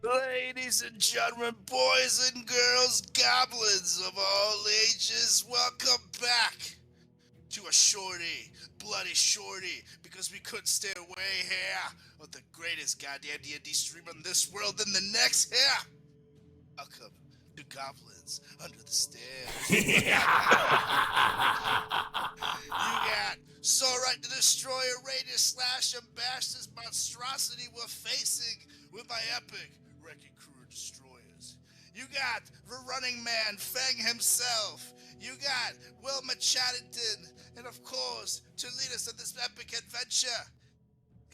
Ladies and gentlemen, boys and girls, goblins of all ages, welcome back to a shorty, bloody shorty, because we couldn't stay away here of the greatest goddamn D&D stream in this world and the next here. Welcome to Goblins Under the Stairs. You got Sorite the Destroyer, ready to slash and bash this monstrosity we're facing with my epic wrecking crew of destroyers. You got the running man, Fang himself. You got Wilma Chatterton, and of course, to lead us on this epic adventure,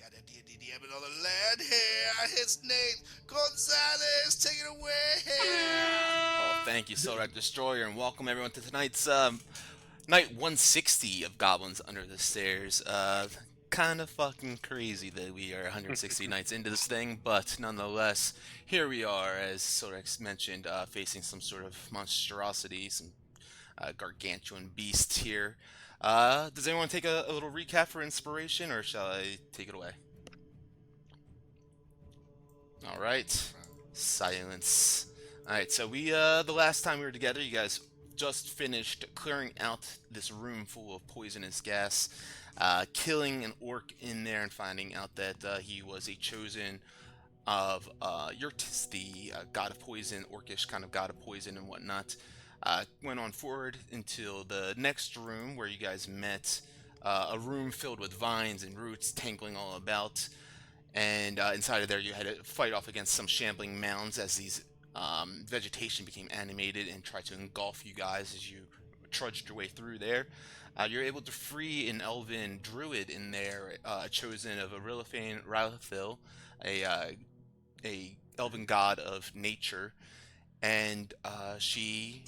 got a D&D DM on the land here. His name, Gonzalez. Take it away. Oh, thank you, Sorite Destroyer, and welcome everyone to tonight's night 160 of Goblins Under the Stairs. Kind of fucking crazy that we are 160 nights into this thing, but nonetheless, here we are, as Sorix mentioned, facing some sort of monstrosity, some gargantuan beast here. Does anyone take a little recap for inspiration, or shall I take it away? Alright. Silence. Alright, so the last time we were together, you guys just finished clearing out this room full of poisonous gas, killing an orc in there and finding out that he was a chosen of Yurtis, the god of poison, orcish kind of god of poison and whatnot. Went on forward until the next room where you guys met a room filled with vines and roots tangling all about. And inside of there you had to fight off against some shambling mounds as these vegetation became animated and tried to engulf you guys as you trudged your way through there. You're able to free an elven druid in there, chosen of Rilithil, a elven god of nature, and she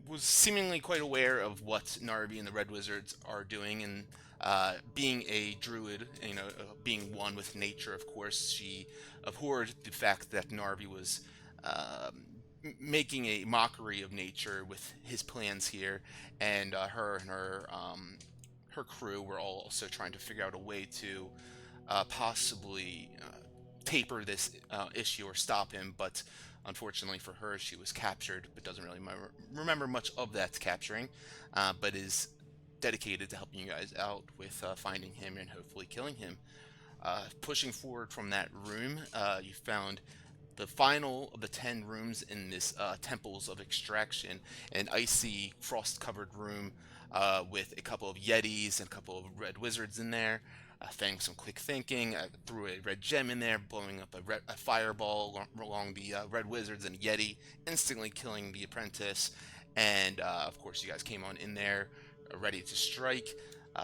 was seemingly quite aware of what Narvi and the Red Wizards are doing, and being a druid, being one with nature, of course, she abhorred the fact that Narvi was making a mockery of nature with his plans here, and her crew were all also trying to figure out a way to possibly taper this issue or stop him, but unfortunately for her, she was captured, but doesn't really remember much of that capturing, but is dedicated to helping you guys out with finding him and hopefully killing him. Pushing forward from that room, you found the final of the 10 rooms in this Temples of Extraction, an icy, frost-covered room with a couple of Yetis and a couple of Red Wizards in there. Fang some quick thinking, threw a red gem in there, blowing up a fireball along the Red Wizards and a Yeti, instantly killing the apprentice. And of course, you guys came on in there, ready to strike.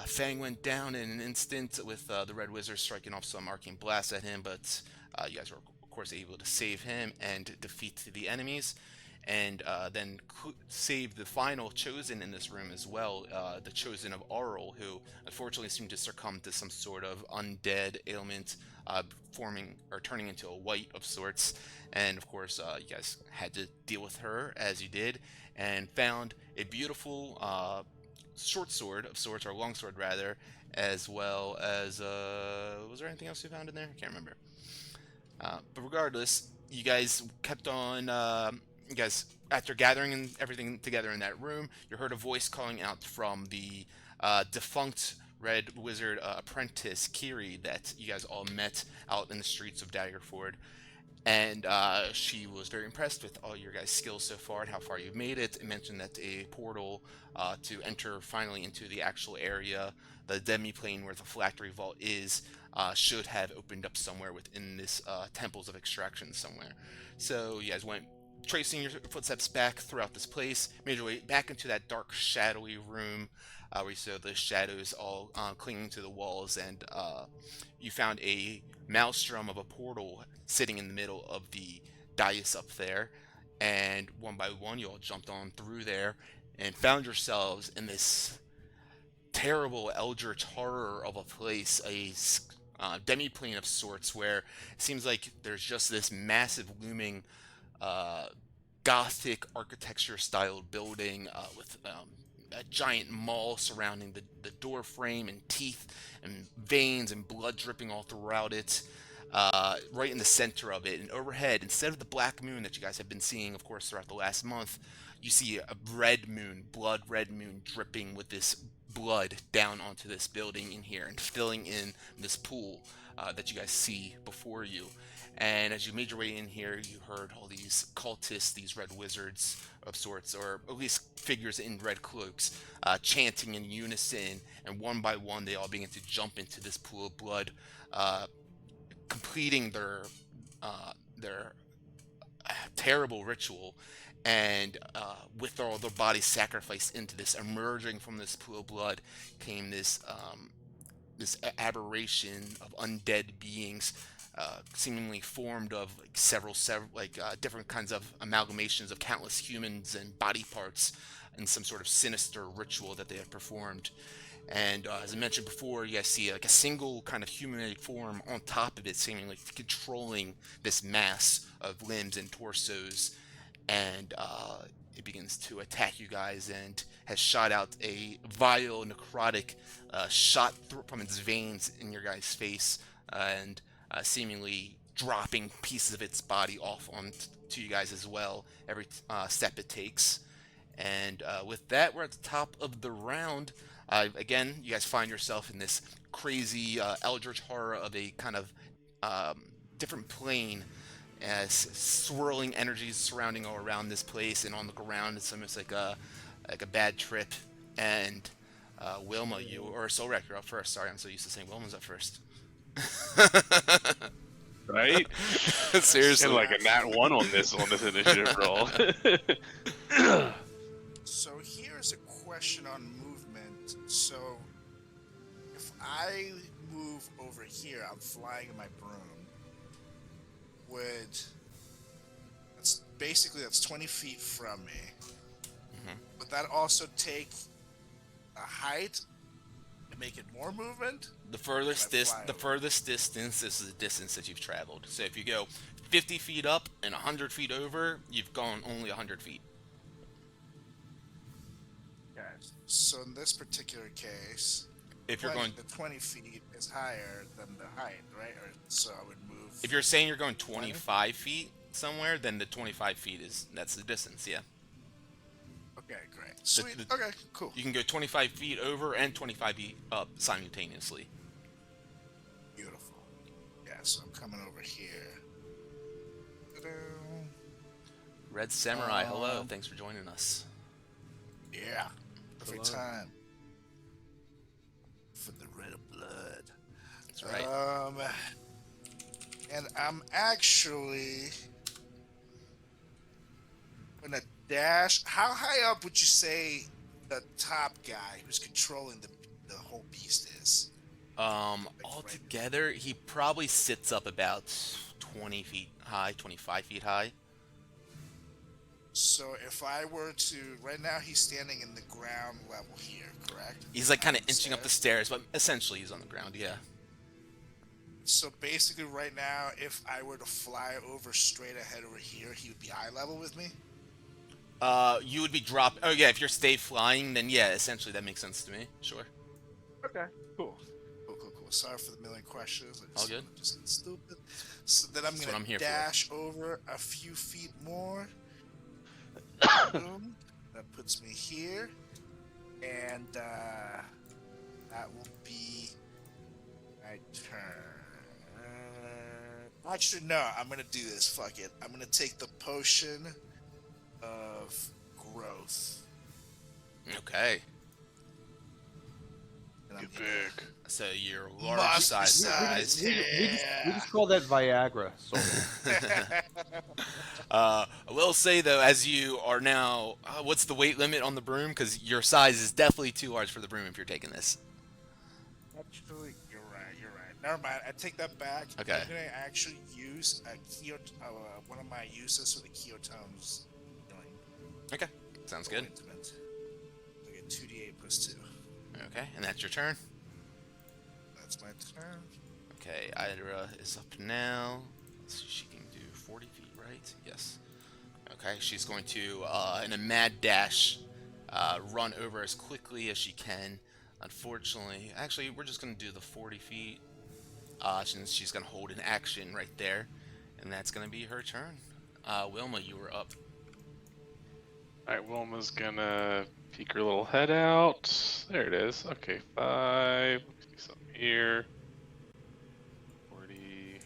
Fang went down in an instant with the Red Wizard striking off some arcane blasts at him, but you guys were of course able to save him and defeat the enemies, and then save the final chosen in this room as well, the chosen of Aurel, who unfortunately seemed to succumb to some sort of undead ailment, forming or turning into a white of sorts. And of course, you guys had to deal with her as you did, and found a beautiful short sword of sorts, or long sword rather, as well as was there anything else you found in there? I can't remember. But regardless, you guys kept on. You guys, after gathering everything together in that room, you heard a voice calling out from the defunct Red Wizard apprentice Kiri that you guys all met out in the streets of Daggerford. And she was very impressed with all your guys' skills so far and how far you've made it. And mentioned that a portal to enter finally into the actual area, the demi-plane where the phylactery vault is, should have opened up somewhere within this Temples of Extraction somewhere. So you guys went tracing your footsteps back throughout this place, made your way back into that dark, shadowy room where you saw the shadows all clinging to the walls, and you found a maelstrom of a portal sitting in the middle of the dais up there, and one by one you all jumped on through there and found yourselves in this terrible eldritch horror of a place, a demi-plane of sorts, where it seems like there's just this massive looming Gothic architecture styled building with a giant maul surrounding the door frame, and teeth and veins and blood dripping all throughout it. right in the center of it. And overhead, instead of the black moon that you guys have been seeing, of course, throughout the last month, you see a red moon, blood red moon, dripping with this blood down onto this building in here and filling in this pool that you guys see before you. And as you made your way in here, you heard all these cultists, these red wizards of sorts, or at least figures in red cloaks, chanting in unison. And one by one, they all begin to jump into this pool of blood, uh, completing their terrible ritual. And with all their bodies sacrificed into this, emerging from this pool of blood, came this aberration of undead beings, seemingly formed of like several different kinds of amalgamations of countless humans and body parts in some sort of sinister ritual that they have performed. And as I mentioned before, you guys see like a single kind of humanoid form on top of it, seemingly controlling this mass of limbs and torsos. And it begins to attack you guys and has shot out a vile, necrotic shot from its veins in your guys' face, and seemingly dropping pieces of its body off onto you guys as well every step it takes. And with that, we're at the top of the round. Again, you guys find yourself in this crazy eldritch horror of a kind of different plane, as swirling energies surrounding all around this place, and on the ground it's almost like a bad trip. And Wilma, or Solrek, you're up first. Sorry, I'm so used to saying Wilma's up first. Right? Seriously. And like a nat 1 on this initiative roll. So here's a question on movement. So if I move over here, I'm flying in my broom. That's 20 feet from me. Mm-hmm. Would that also take a height and make it more movement? The furthest distance is the distance that you've traveled. So if you go 50 feet up and 100 feet over, you've gone only 100 feet. Okay. So in this particular case, If you're going, the 20 feet is higher than the height, right? Or so I would move. if you're saying you're going 25 feet somewhere, then the 25 feet that's the distance. Yeah. Okay, great. Sweet. Okay, cool. You can go 25 feet over and 25 feet up simultaneously. Beautiful. Yeah, so I'm coming over here. Ta-da. Red Samurai, hello. Thanks for joining us. Yeah. Perfect Hello. time. For the red of blood. That's right. And I'm actually gonna dash. How high up would you say the top guy who's controlling the whole beast is? Altogether, he probably sits up about 20 feet high, 25 feet high. So if I were to, right now he's standing in the ground level here, correct? He's like kind of inching up the stairs, but essentially he's on the ground, yeah. So basically right now, if I were to fly over straight ahead over here, he would be eye level with me? You would be dropped. Oh yeah, if you're stay flying, then yeah, essentially that makes sense to me. Sure. Okay, cool. Cool. Sorry for the million questions. All good. Just stupid. So then I'm going to dash over a few feet more. Boom. That puts me here. And that will be my turn. Actually, no, I'm going to do this. Fuck it. I'm going to take the potion of growth. Okay. Get big. So you're large size. We just call that Viagra. I will say though, as you are now, what's the weight limit on the broom? Because your size is definitely too large for the broom if you're taking this. Actually, you're right. Never mind. I take that back. Okay. I'm gonna actually use one of my uses for the Keotones. Okay, sounds good. I get 2d8 plus 2. Okay, and that's your turn. That's my turn. Okay, Idra is up now. So she can do 40 feet, right? Yes. Okay, she's going to, in a mad dash, run over as quickly as she can. Unfortunately, actually, we're just going to do the 40 feet. since she's gonna hold an action right there, and that's gonna be her turn. Wilma, you were up. Alright, Wilma's gonna peek her little head out. There it is. Okay, 5. Let's do something here. 40.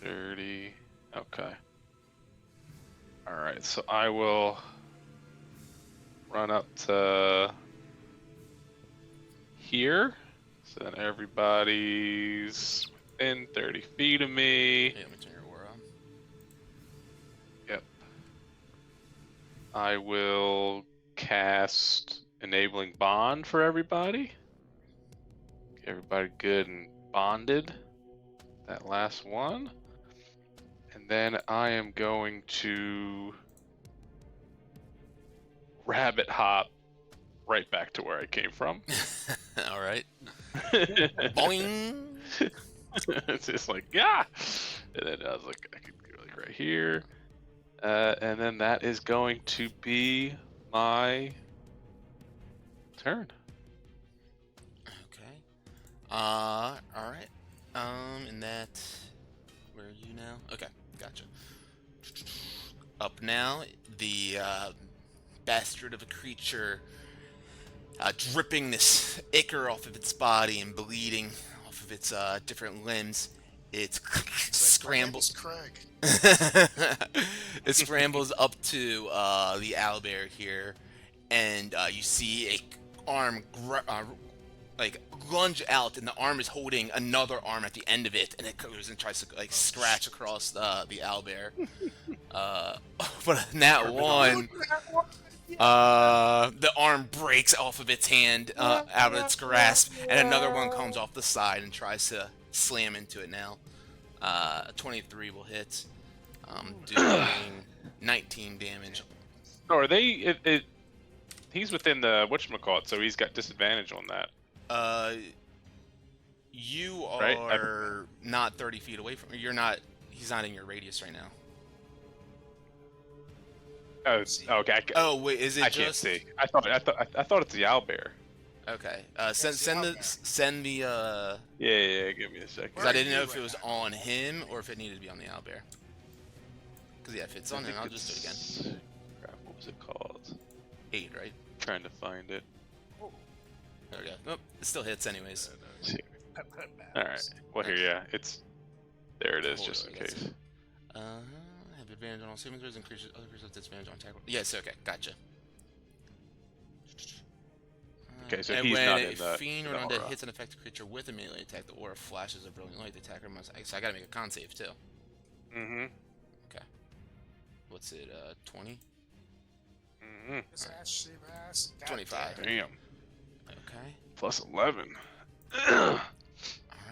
30. Okay. Alright, so I will run up to here. So then everybody's within 30 feet of me. Yeah, let me turn your aura on. Yep. I will cast Enabling Bond for everybody. Get everybody good and bonded. That last one. And then I am going to rabbit hop right back to where I came from. All right. Boing. It's just like, yeah. And then I was like, I could go like right here. And then that is going to be my turn. Okay. All right. And that. Where are you now? Okay, gotcha. Up now, the bastard of a creature, dripping this ichor off of its body and bleeding off of its different limbs. It scrambles. Craig. It scrambles up to the owlbear here, and you see a arm like lunge out, and the arm is holding another arm at the end of it, and it goes and tries to like scratch across the owlbear. But that one, the arm breaks off of its hand, out of its grasp, and another one comes off the side and tries to slam into it now. 23 will hit, doing 19 damage. Oh, are they? He's within the whatchamacallit, so he's got disadvantage on that. You Right, are not 30 feet away from. You're not. He's not in your radius right now. Oh, okay. Oh wait, is it I just? can't see. I thought it's the owlbear. Okay. Send the. Yeah. Give me a second. Because I didn't know if it was on him or if it needed to be on the owlbear. Because yeah, if it's on him, I'll just do it again. Crap, what was it called? 8, right? Trying to find it. There we go. Oh, it still hits anyways. It's here. All right. Well, here, yeah, it's there. It is, just in case. Have advantage on all saving throws and creatures. Other creatures have disadvantage on attack. Yes. Okay. Gotcha. Okay, so and he's when not a in the fiend or aura. undead hits an affected creature with a melee attack, the aura flashes a brilliant light. The attacker must. So I gotta make a con save too. Mm-hmm. Okay. What's it? 20. Mm-hmm. It's actually mass. 25. Damn. Okay. Plus 11. All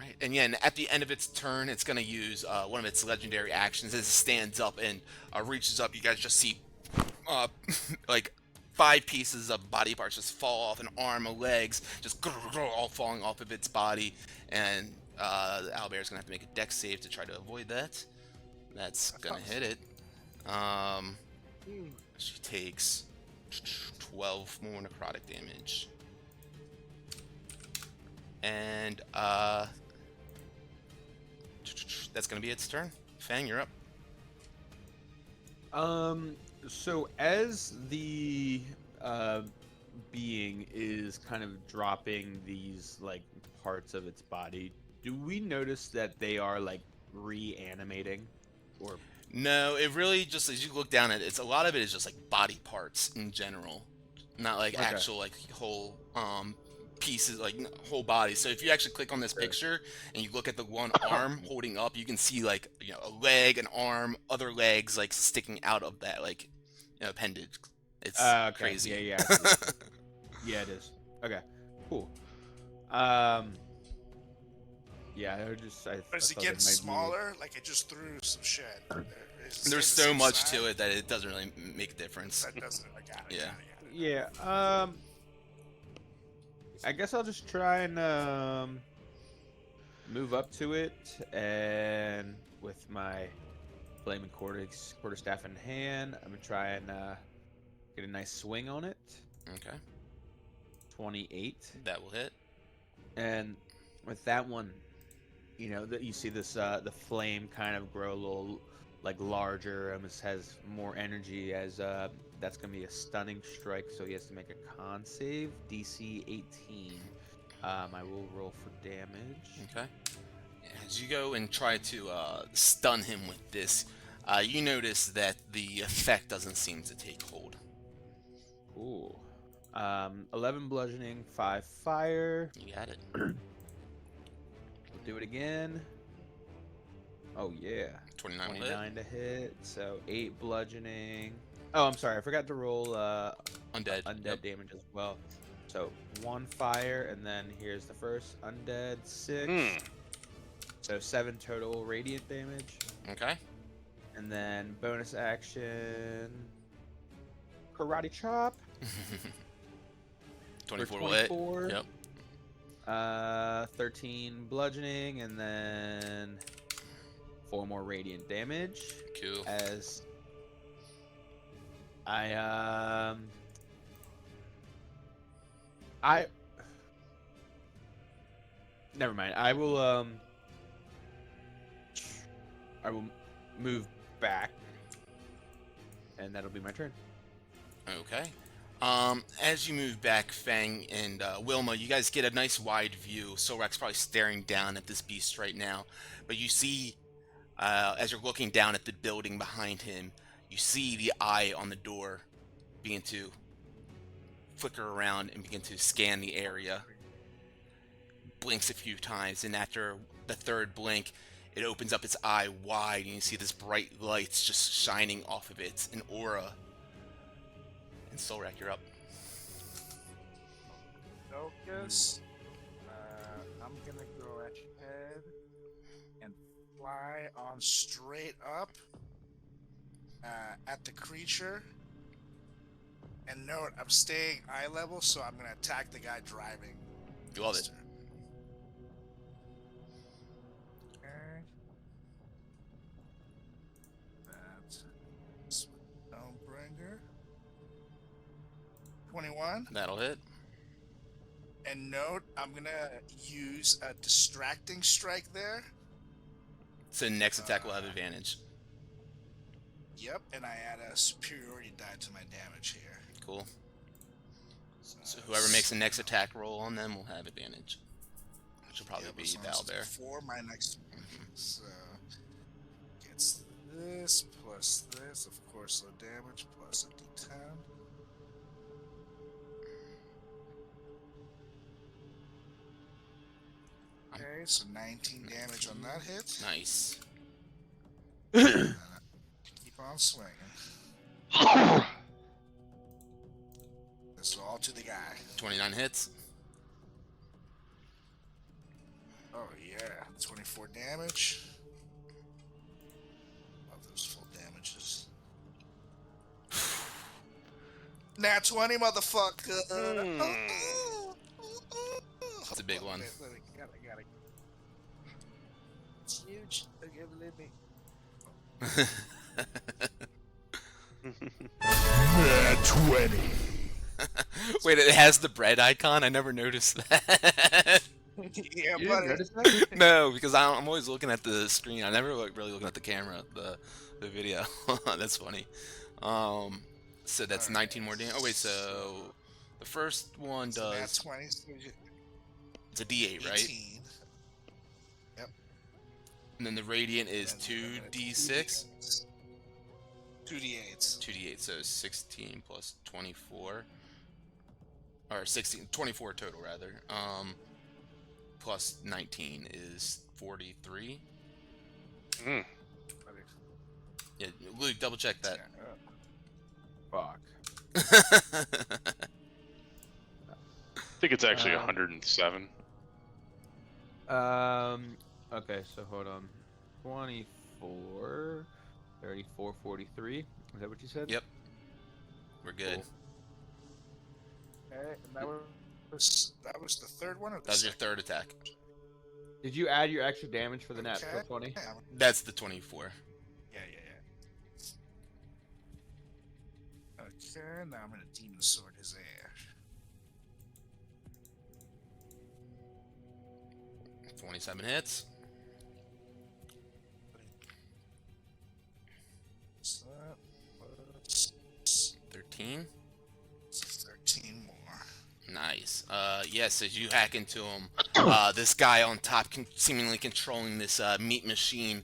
right. And yeah, and at the end of its turn, it's gonna use one of its legendary actions as it stands up and reaches up. You guys just see like 5 pieces of body parts just fall off, an arm, a legs, just all falling off of its body, and the owlbear's gonna have to make a dex save to try to avoid that. That's gonna hit it. She takes 12 more necrotic damage, and that's gonna be its turn. Fang, you're up. So as the being is kind of dropping these like parts of its body, do we notice that they are like reanimating, or No, it really just, as you look down at it, it's a lot of it is just like body parts in general, not like Okay. actual like whole pieces, like whole body. So if you actually click on this picture and you look at the one arm holding up, you can see like, you know, a leg, an arm, other legs like sticking out of that like, you know, appendage. It's okay. crazy. Yeah, I see. Yeah, it is. Okay, cool. Yeah, I just I As it thought it gets might be- smaller, like it just threw some shit. There's so much to it that it doesn't really make a difference. That doesn't. I got it. Yeah. Got it. Yeah. I guess I'll just try and move up to it, and with my flaming quarterstaff in hand, I'm gonna try and get a nice swing on it. Okay, 28. that will hit. And with that one, you know, that you see this the flame kind of grow a little like larger, almost has more energy as that's gonna be a stunning strike, so he has to make a con save, DC 18. I will roll for damage. Okay. As you go and try to stun him with this, you notice that the effect doesn't seem to take hold. Cool. 11 bludgeoning, 5 fire. You got it. We'll do it again. Oh yeah. 29 will hit. 29 to hit, so 8 bludgeoning. Oh, I'm sorry, I forgot to roll Undead. undead Yep. damage as well. So 1 fire, and then here's the first undead, 6. So 7 total radiant damage. Okay. And then bonus action, karate chop. 24 for will hit. 24. Yep. 13 bludgeoning, and then 4 more radiant damage. Cool. As I never mind. I will move back, and that'll be my turn. Okay. As you move back, Fang and Wilma, you guys get a nice wide view. Solrak's probably staring down at this beast right now, but you see, as you're looking down at the building behind him, you see the eye on the door begin to flicker around and begin to scan the area. Blinks a few times, and after the third blink, it opens up its eye wide, and you see this bright lights just shining off of it, an aura. And Solrak, you're up. Focus. I'm gonna go ahead and fly on straight up at the creature. And note, I'm staying eye level, so I'm gonna attack the guy driving. You love it. Okay. That's Stonebringer. 21. That'll hit. And note, I'm gonna use a distracting strike there. So next attack will have advantage. Yep, and I add a superiority die to my damage here. Cool. So whoever makes the next attack roll on them will have advantage. Which will probably be Valbear. For my next one. So gets this plus this, of course, low damage plus a d10. Okay, so 19 damage on that hit. Nice. Keep on swinging. This is all to the guy. 29 hits. Oh yeah, 24 damage. Love those full damages. Nat 20, motherfucker. That's a big one. I got it. It's huge. Okay, believe me. Nat 20. Wait, it has the bread icon? I never noticed that. Yeah, You didn't buddy. notice that? No, because I'm always looking at the screen. I never really looking at the camera, the video. That's funny. So that's 19 more damage. Oh wait, so the first one So Nat does. 20, so you- It's a D8, right? 18. And then the radiant is And then I'm gonna 2d6. 2d8s. 2d8, so 16 plus 24. Or 24 total, rather. Plus 19 is 43. Mm. Yeah, Luke, double check that. Fuck. I think it's actually Um, 107. Okay, so hold on. 24, 34, 43. Is that what you said? Yep. We're good. Cool. Okay, and that was the third one. Or the That's your second? third attack. Did you add your extra damage for the natural Okay. 20? Yeah, That's the 24. yeah. Okay, now I'm gonna demon sword his ass. 27 hits. So that was 13. 13 more. Nice. Yes, as you hack into him, this guy on top, seemingly controlling this meat machine,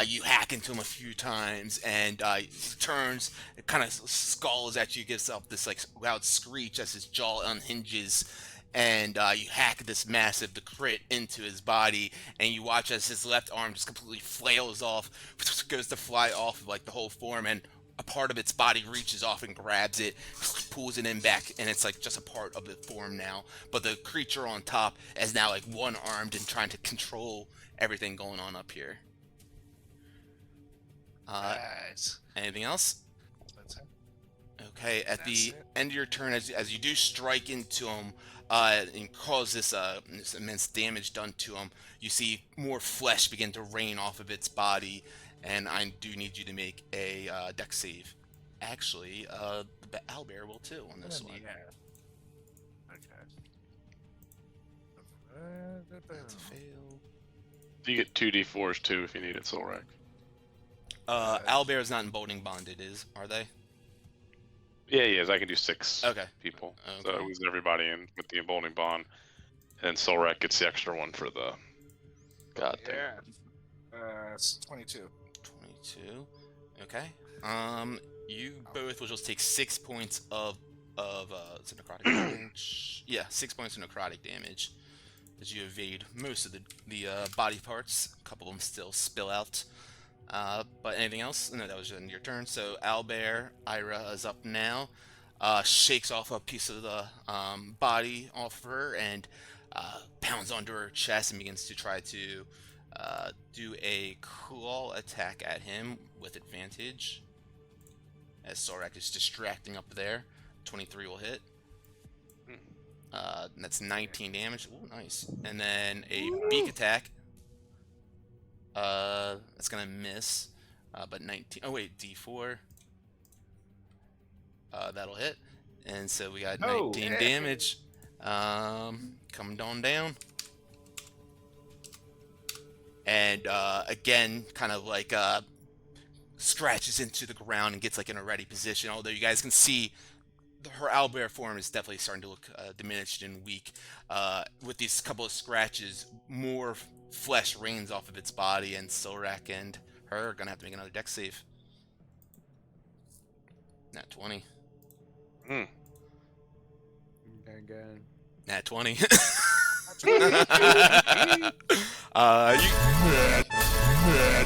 you hack into him a few times, and he turns, kind of skulls at you, gives up this like loud screech as his jaw unhinges, and you hack this massive the crit into his body, and you watch as his left arm just completely flails off, goes to fly off of like the whole form, and a part of its body reaches off and grabs it, pulls it in back, and it's like just a part of the form now. But the creature on top is now like one-armed and trying to control everything going on up here. Right. Anything else? That's it. Okay, at That's the it. end of your turn, as you do strike into him and cause this immense damage done to him, you see more flesh begin to rain off of its body, and I do need you to make a dex save. Actually, the owlbear will too on this one. Yeah. Okay. That's a fail. You get 2d4s too if you need it, Solrak. Owlbear is not emboldening bonded, are they? Yeah, he is. I can do 6 Okay. people. Okay. So it was everybody in with the emboldening bond. And Solrak gets the extra one for the god thing. Yeah. It's 22. 22. Okay. You both will just take 6 points of is it necrotic damage? Yeah, 6 points of necrotic damage as you evade most of the body parts. A couple of them still spill out. But anything else? No, that was in your turn. So Owlbear, Ira is up now. Shakes off a piece of the body off of her and pounds onto her chest and begins to try to do a claw attack at him with advantage. As Sorak is distracting up there. 23 will hit. And that's 19 damage. Ooh, nice. And then a beak attack. That's gonna miss. But 19. Oh wait, D4. That'll hit. And so we got 19 damage. Coming on down. And again, kind of like scratches into the ground and gets like in a ready position. Although you guys can see her owlbear form is definitely starting to look diminished and weak. With these couple of scratches, more flesh rains off of its body, and Solrak and her are gonna have to make another dex save. Nat 20. Mm. Again. Nat 20. Nat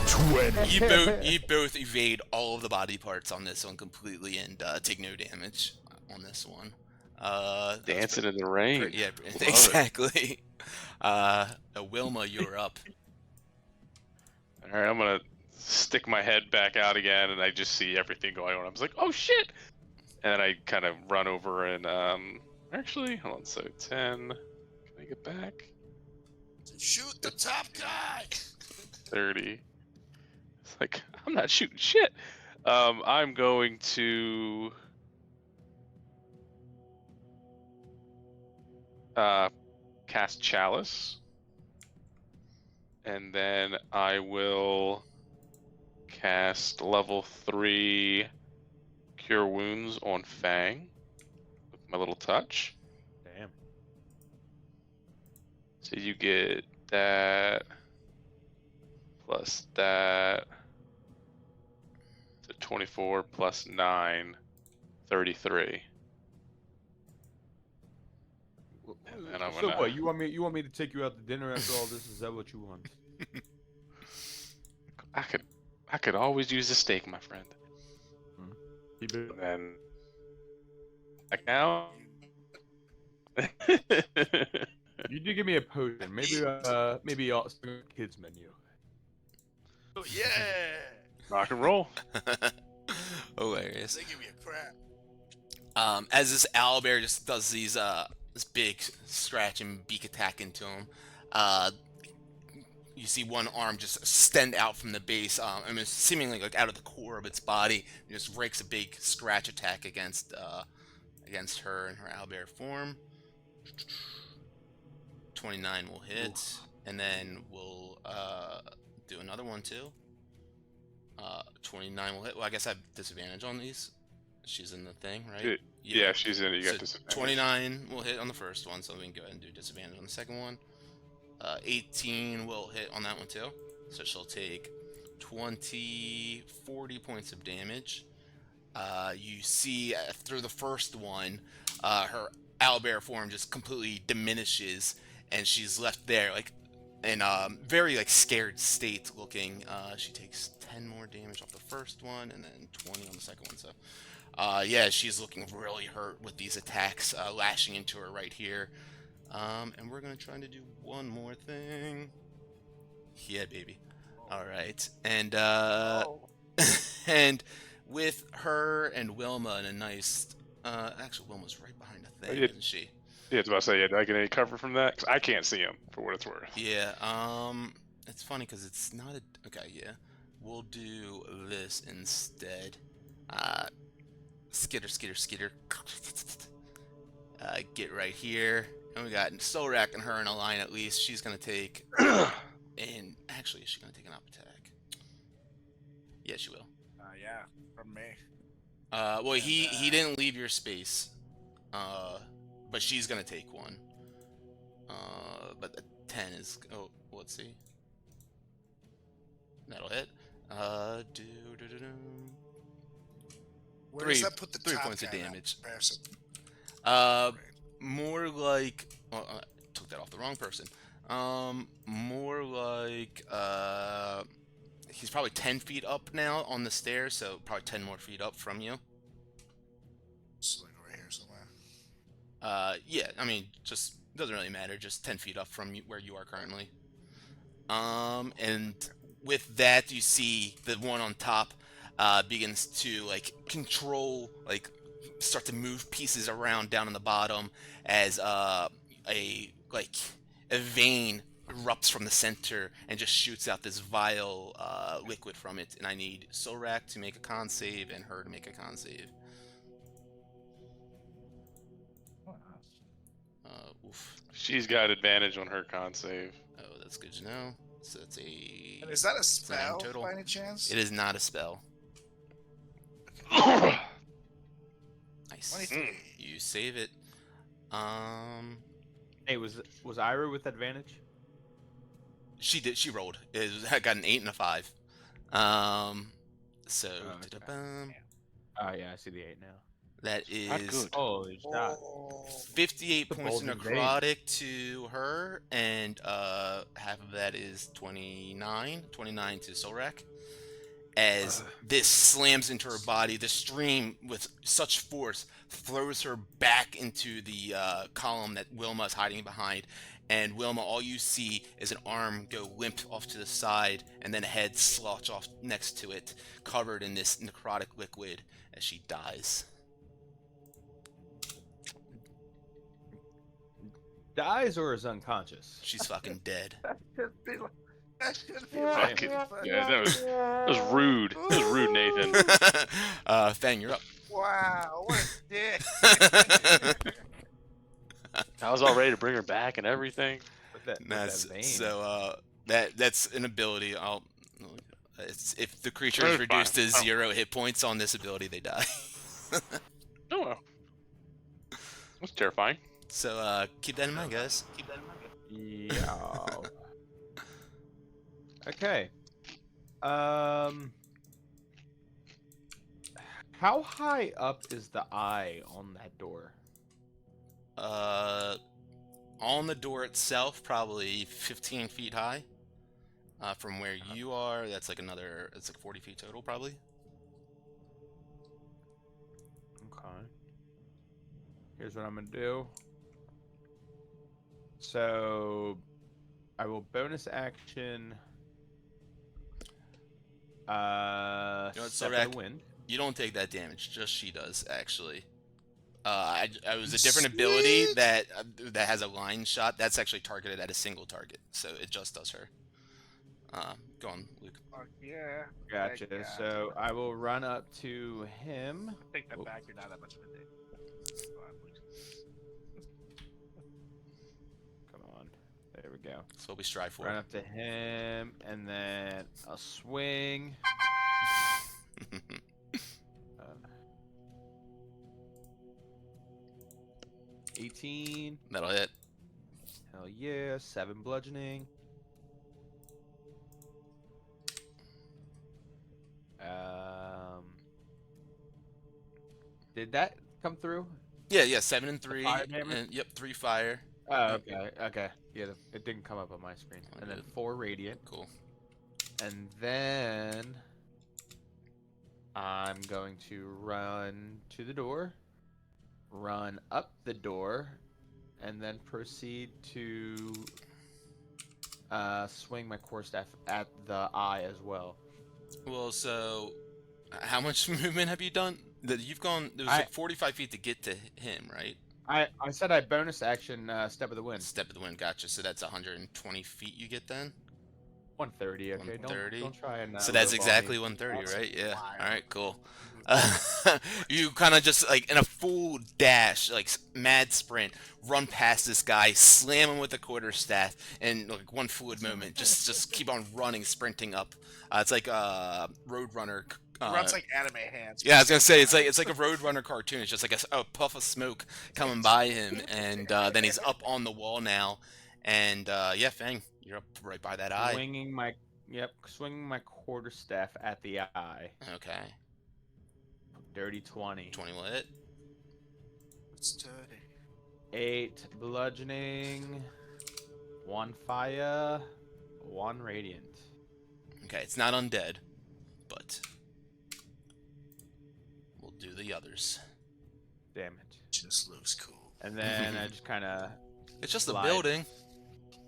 20. You both evade all of the body parts on this one completely and take no damage on this one. Dancing in the rain. Yeah, Love exactly. Wilma, you're up. Alright, I'm gonna stick my head back out again and I just see everything going on. I was like, oh shit! And then I kind of run over and, actually, hold on, so 10. Can I get back? Shoot the top guy! 30. It's like, I'm not shooting shit. I'm going to cast Chalice. And then I will cast level 3 Cure Wounds on Fang with my little touch. Damn. So you get that plus that. So 24 plus 9, 33. And I'm So gonna... what? You want me to take you out to dinner after all this? Is that what you want? I could always use a steak, my friend. Keep it. And then like now. You do give me a potion. Maybe I'll kids menu. Oh, yeah! Rock and roll. Hilarious. They give me a crap. As this owlbear just does these this big scratch and beak attack into him, you see one arm just extend out from the base, and it's seemingly like out of the core of its body, and just rakes a big scratch attack against her in her owlbear form. 29 will hit, and then we'll do another one too. 29 will hit. Well, I guess I have disadvantage on these. She's in the thing, right? Yeah, she's in it. You So got disadvantage. 29 will hit on the first one, so we can go ahead and do disadvantage on the second one. 18 will hit on that one too. So she'll take 40 points of damage. You see through the first one, her owlbear form just completely diminishes, and she's left there like in a very like scared state looking. She takes 10 more damage off the first one, and then 20 on the second one. So, yeah, she's looking really hurt with these attacks lashing into her right here. And we're gonna try to do one more thing. Yeah, baby. All right, and and with her and Wilma in a nice. Actually, Wilma's right behind the thing, isn't she? Yeah, it's about to say, did I get any cover from that? 'Cause I can't see him for what it's worth. Yeah. It's funny because it's not a. Okay, yeah. We'll do this instead. Skitter. Get right here. And we got Solrak and her in a line at least. She's gonna take. And actually, is she gonna take an up attack? Yeah, she will. Yeah, from me. Well, he didn't leave your space. But she's gonna take one. But the 10 is. Oh, let's see. That'll hit. Where does that put the 3 top points of guy in that damage. comparison? More like. Oh, I took that off the wrong person. More like. He's probably 10 feet up now on the stairs, so probably 10 more feet up from you. It's like over here somewhere. Yeah, I mean, just doesn't really matter. Just 10 feet up from where you are currently. And with that, you see the one on top begins to like control, like start to move pieces around down on the bottom as a vein erupts from the center and just shoots out this vile liquid from it. And I need Solrak to make a con save and her to make a con save. Oof. She's got advantage on her con save. Oh, that's good to know. So it's a. And is that a 9 spell total. by any chance? It is not a spell. Nice. 23. You save it. Hey, was Ira with advantage? She did. She rolled. I got an 8 and a 5. So. Okay. Oh yeah, I see the 8 now. That Not is good. Holy shot! 58 points of Golden vein. necrotic to her, and half of that is 29 to Solrak. As this slams into her body, the stream with such force throws her back into the column that Wilma is hiding behind. And Wilma, all you see is an arm go limp off to the side, and then a head slouch off next to it, covered in this necrotic liquid as she dies. Dies or is unconscious? She's fucking dead. That should be like. Fucking, yeah, that was rude. That was rude, Nathan. Fang, you're up. Wow, what a dick. I was all ready to bring her back and everything. With that vein. So that's an ability. If the creature is Fine. reduced to 0 hit points on this ability, they die. Oh, well. That's terrifying. So keep that in mind, guys. Yeah. Okay. How high up is the eye on that door? On the door itself, probably 15 feet high. From where you are, that's like 40 feet total, probably. Okay. Here's what I'm gonna do. So, I will bonus action. You know what, Step Solrak? of the wind. You don't take that damage. Just she does, actually. I was a different ability that has a line shot. That's actually targeted at a single target, so it just does her. Go on, Luke. Fuck yeah. Gotcha. Thank God. So I will run up to him. Take that back. You're not that much of a dick. Come on. There we go. That's what we strive for. Run up to him, and then a swing. 18. That'll hit. Hell yeah. 7 bludgeoning. Did that come through? Yeah, 7 and 3. fire damage? And, yep, 3 fire. Oh, okay. Yeah, it didn't come up on my screen. Oh, And then good. 4 radiant. Cool. And then I'm going to run to the door, run up the door, and then proceed to swing my quarterstaff at the eye as well. Well, so how much movement have you done? That you've gone. It was I- like 45 feet to get to him, right? I said I bonus action Step of the Wind. Step of the wind, gotcha. So that's 120 feet you get then. 130. Okay, 130. Don't try and. So that's lowball exactly me. 130, That's right? Yeah. wild. All right, cool. You kind of just like in a full dash, like mad sprint, run past this guy, slam him with the quarterstaff, and like one fluid moment, just keep on running, sprinting up. It's like Roadrunner. Runs like anime hands. Yeah, I was gonna say it's like a Roadrunner cartoon. It's just like a puff of smoke coming by him, and then he's up on the wall now, and yeah, Fang, you're up right by that eye. Swinging my quarterstaff at the eye. Okay, Dirty 20. 20 will hit. It's dirty. 8 bludgeoning, 1 fire, 1 radiant. Okay, it's not undead, but we'll do the others. Damn it. Just looks cool. And then I just kind of, It's just the Slide. building.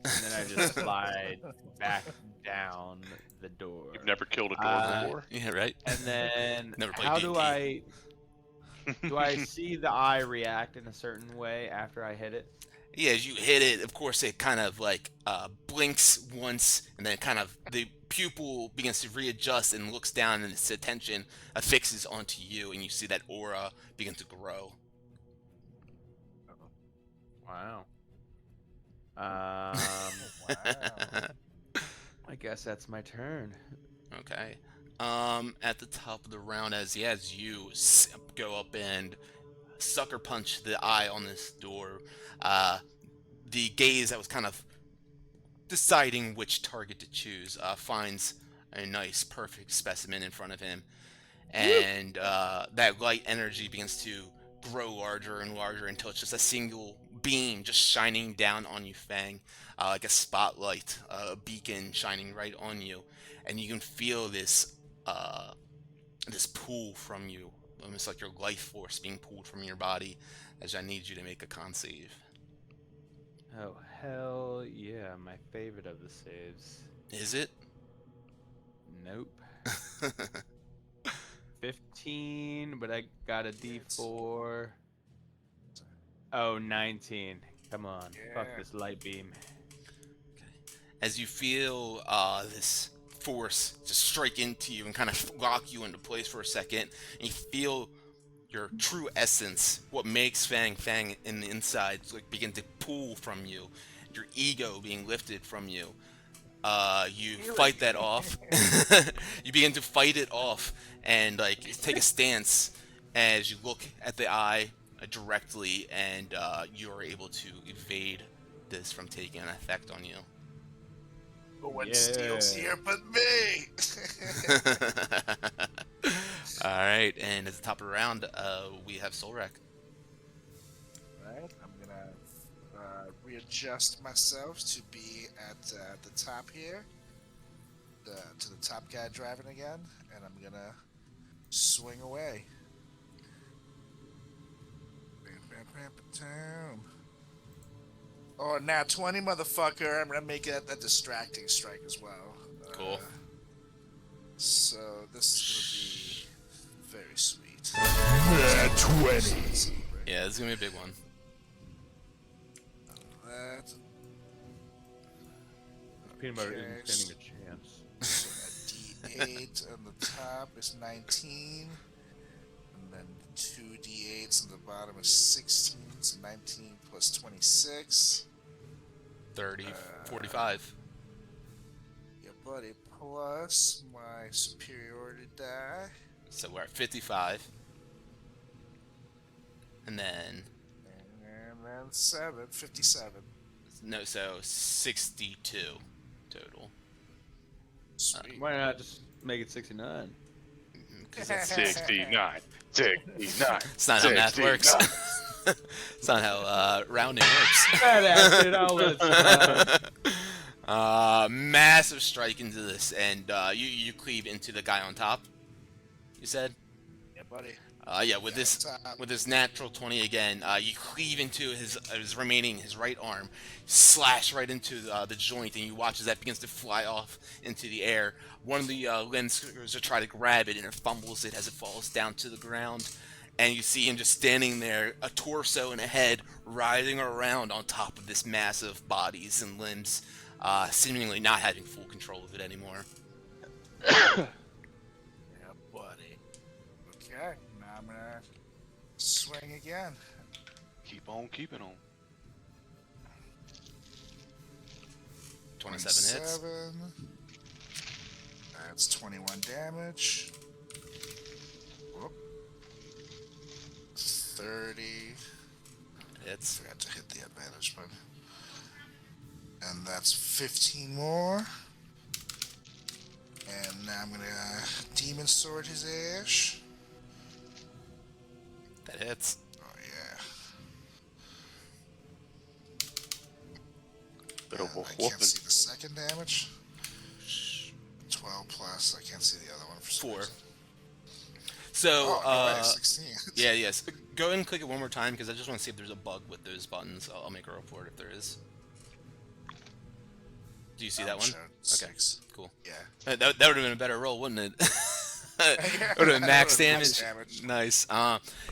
and then I just slide back down the door. You've never killed a door before? Yeah, right. And then Never played how do D&D. do I see the eye react in a certain way after I hit it? Yeah, as you hit it, of course, it kind of like blinks once, and then kind of the pupil begins to readjust and looks down, and its attention affixes onto you, and you see that aura begin to grow. Wow. Wow. I guess that's my turn. Okay. At the top of the round, as you go up and sucker punch the eye on this door, the gaze that was kind of deciding which target to choose finds a nice, perfect specimen in front of him, and that light energy begins to grow larger and larger until it's just a single beam just shining down on you, Fang, like a spotlight, a beacon shining right on you, and you can feel this this pull from you, almost like your life force being pulled from your body. As I need you to make a con save. Oh, hell yeah, my favorite of the saves. Is it? Nope. 15, but I got a D4. Oh, 19. Come on, fuck Yeah. this light beam. As you feel this force just strike into you and kind of lock you into place for a second, and you feel your true essence, what makes Fang Fang in the inside, like begin to pull from you, your ego being lifted from you. You fight that off. You begin to fight it off and like take a stance as you look at the eye directly, and you are able to evade this from taking an effect on you. But when Yeah. Steel's here but me. All right, and at the top of the round, we have Solrak. Right, I'm gonna readjust myself to be at the top here, to the top guy driving again, and I'm gonna swing away. Bam, bam, bam, bam. Oh, now 20, motherfucker! I'm gonna make it a distracting strike as well. Cool. So this is gonna be very sweet. Nat 20. Yeah, this is gonna be a big one. That. Peanut butter Okay, isn't standing a chance. So a D8 on the top is 19, and then 2 D8s on the bottom is 16, so 19 plus 26. 30, 45. Your buddy plus my superiority die. So we're at 55. And then, And then 57. no, so 62 total. Sweet. Why not just make it 69? Because that's 69. 69. it's not how math 69. works. It's not how rounding works. That it, I'll let it slide. Massive strike into this, and you cleave into the guy on top. You said, Yeah, buddy. yeah, with Yeah, this top. with this natural 20 again, you cleave into his right arm, slash right into the joint, and you watch as that begins to fly off into the air. One of the limbs goes to try to grab it, and it fumbles it as it falls down to the ground. And you see him just standing there, a torso and a head writhing around on top of this massive bodies and limbs, seemingly not having full control of it anymore. Yeah, buddy. Okay, now I'm gonna swing again. Keep on keeping on. 27 hits. 27. That's 21 damage. Whoop. 30. Hits. Forgot to hit the advantage button. And that's 15 more. And now I'm gonna demon sword his ass. That hits. Oh yeah. Bit of a And I can't whooping. see the second damage. 12 plus. I can't see the other one for some 4. reason. So, Oh, right, 16. yeah, yes. Go ahead and click it one more time because I just want to see if there's a bug with those buttons. I'll make a report if there is. Do you see that one? Showed 6. Cool. Yeah. That would have been a better roll, wouldn't it? Would have been max Max damage. Nice.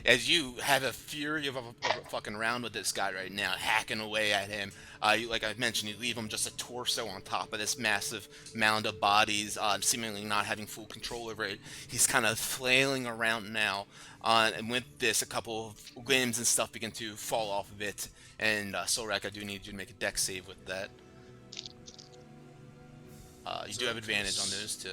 As you have a fury of a fucking round with this guy right now, hacking away at him. Like I mentioned, you leave him just a torso on top of this massive mound of bodies, seemingly not having full control over it. He's kind of flailing around now, and with this, a couple of limbs and stuff begin to fall off of it. And Solrak, I do need you to make a dex save with that. You do have advantage on those too.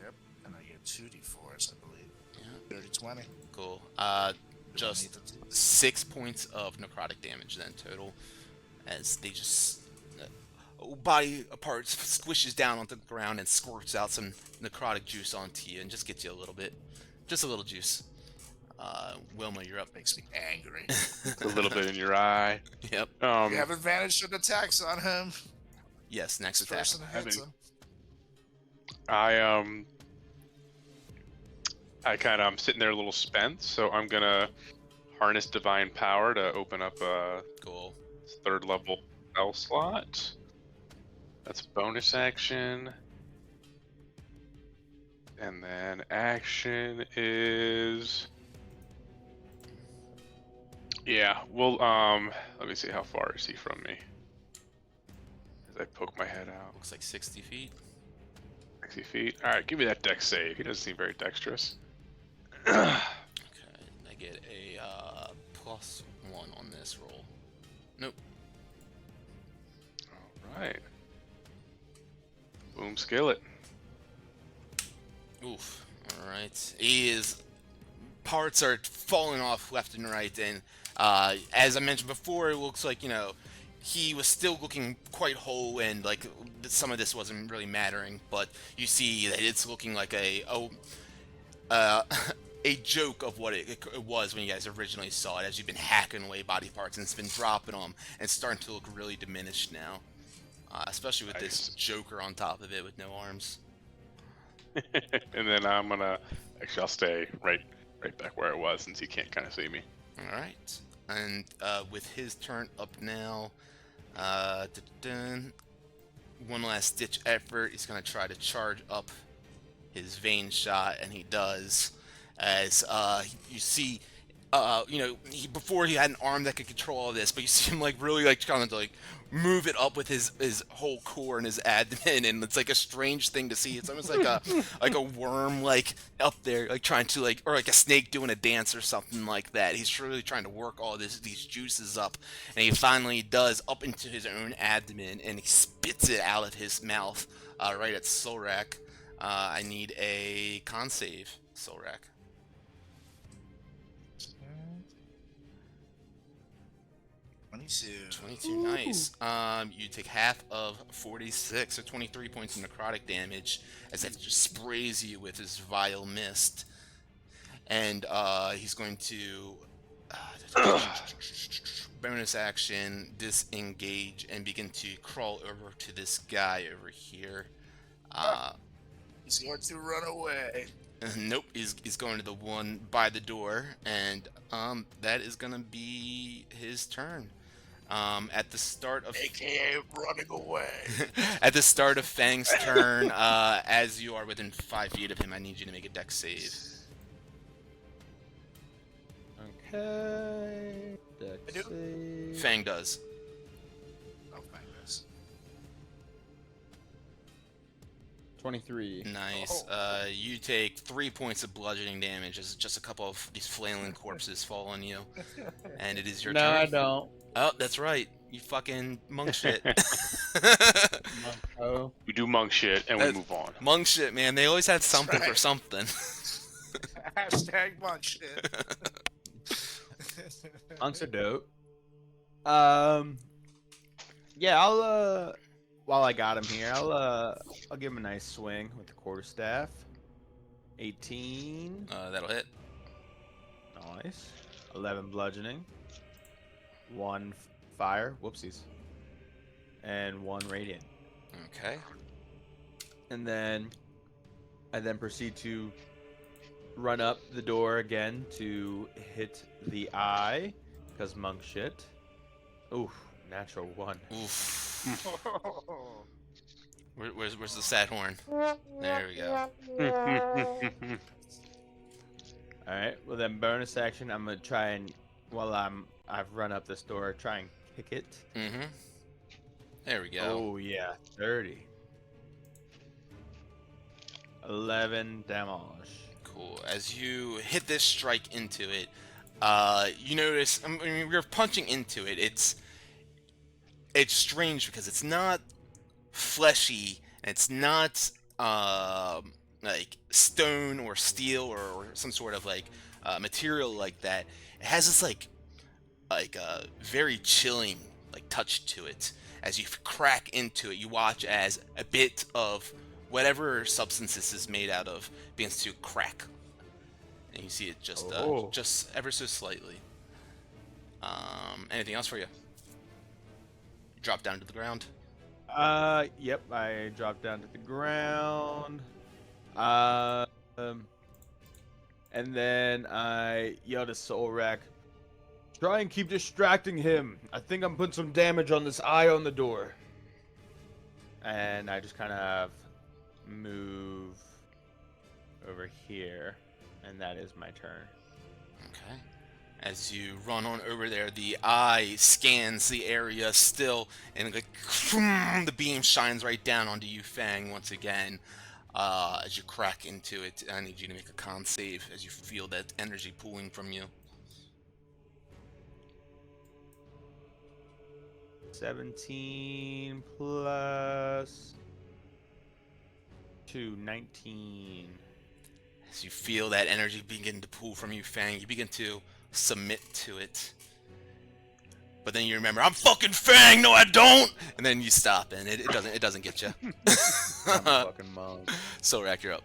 Yep. And I get 2d4s, I believe. Yeah. 30, 20. Cool. Do I Just need the- 6 points of necrotic damage then total, as they just body parts squishes down onto the ground and squirts out some necrotic juice onto you and just gets you a little bit, just a little juice. Wilma, you're up. Makes me angry. A little bit in your eye. Yep. You have advantage to the attacks on him. Yes. Next This attack. person hits him. I'm sitting there a little spent, so I'm gonna harness divine power to open up a Cool. 3rd level spell slot. That's a bonus action. And then action is, yeah, well, let me see, how far is he from me? As I poke my head out. Looks like 60 feet. 60 feet. Alright, give me that dex save. He doesn't seem very dexterous. Okay. I get a +1 on this roll. Nope. Alright. Boom skillet. Oof. Alright. Parts are falling off left and right, and as I mentioned before, it looks like, he was still looking quite whole, and like some of this wasn't really mattering, but you see that it's looking like a joke of what it was when you guys originally saw it, as you've been hacking away body parts, and it's been dropping them, and starting to look really diminished now. Especially with this Nice. Joker on top of it with no arms. And then I'm gonna, actually I'll stay right back where I was since he can't kind of see me. Alright. And with his turn up now, one last ditch effort. He's going to try to charge up his vein shot, and he does. As you see before he had an arm that could control all this, but you see him like really like kind of like move it up with his whole core and his abdomen, and it's like a strange thing to see. It's almost like a worm like up there, like trying to like, or like a snake doing a dance or something like that. He's really trying to work all these juices up, and he finally does up into his own abdomen, and he spits it out of his mouth right at Solrak. I need a con save, Solrak. 22, nice. You take half of 46, or 23 points of necrotic damage as that just sprays you with his vile mist. And he's going to bonus action, disengage, and begin to crawl over to this guy over here. He's going to run away. Nope, he's going to the one by the door, and that is gonna be his turn. At the start of AKA running away. at the start of Fang's turn, as you are within 5 feet of him, I need you to make a dex save. Okay. I do. Save. Fang does. Oh, my goodness. 23. Nice. Oh. You take 3 points of bludgeoning damage as just a couple of these flailing corpses fall on you, and it is your No, turn. I don't. Oh, that's right. You fucking monk shit. Oh. We do monk shit and we move on. Monk shit, man. They always had something for right. something. Hashtag monk shit. Monks are dope. Yeah, I'll while I got him here, I'll give him a nice swing with the quarterstaff. 18. That'll hit. Nice. 11 bludgeoning. 1 fire. Whoopsies. And 1 radiant. Okay. And then I proceed to run up the door again to hit the eye, because monk shit. Ooh, natural 1. Oof. Where's the sad horn? There we go. Alright, well then bonus action, I'm gonna try and, while I've run up this door, try and kick it. Mm-hmm. There we go. Oh yeah, 30. 11 damage. Cool. As you hit this strike into it, you notice, I mean, we're punching into it. It's strange because it's not fleshy, and it's not like stone or steel or some sort of like material like that. It has this like very chilling like touch to it. As you crack into it, you watch as a bit of whatever substance this is made out of begins to crack, and you see it just ever so slightly. Anything else for you? Drop down to the ground. Yep, I dropped down to the ground. And then I yelled at Solrak, try and keep distracting him. I think I'm putting some damage on this eye on the door. And I just kind of move over here, and that is my turn. Okay. As you run on over there, the eye scans the area still, and like the beam shines right down onto you, Fang, once again. As you crack into it, I need you to make a con save as you feel that energy pooling from you. 17 plus 2, 19. As you feel that energy begin to pool from you, Fang, you begin to submit to it. But then you remember, I'm fucking Fang, no I don't! And then you stop, and it doesn't get you. I'm a fucking monk. Solrak, you're up.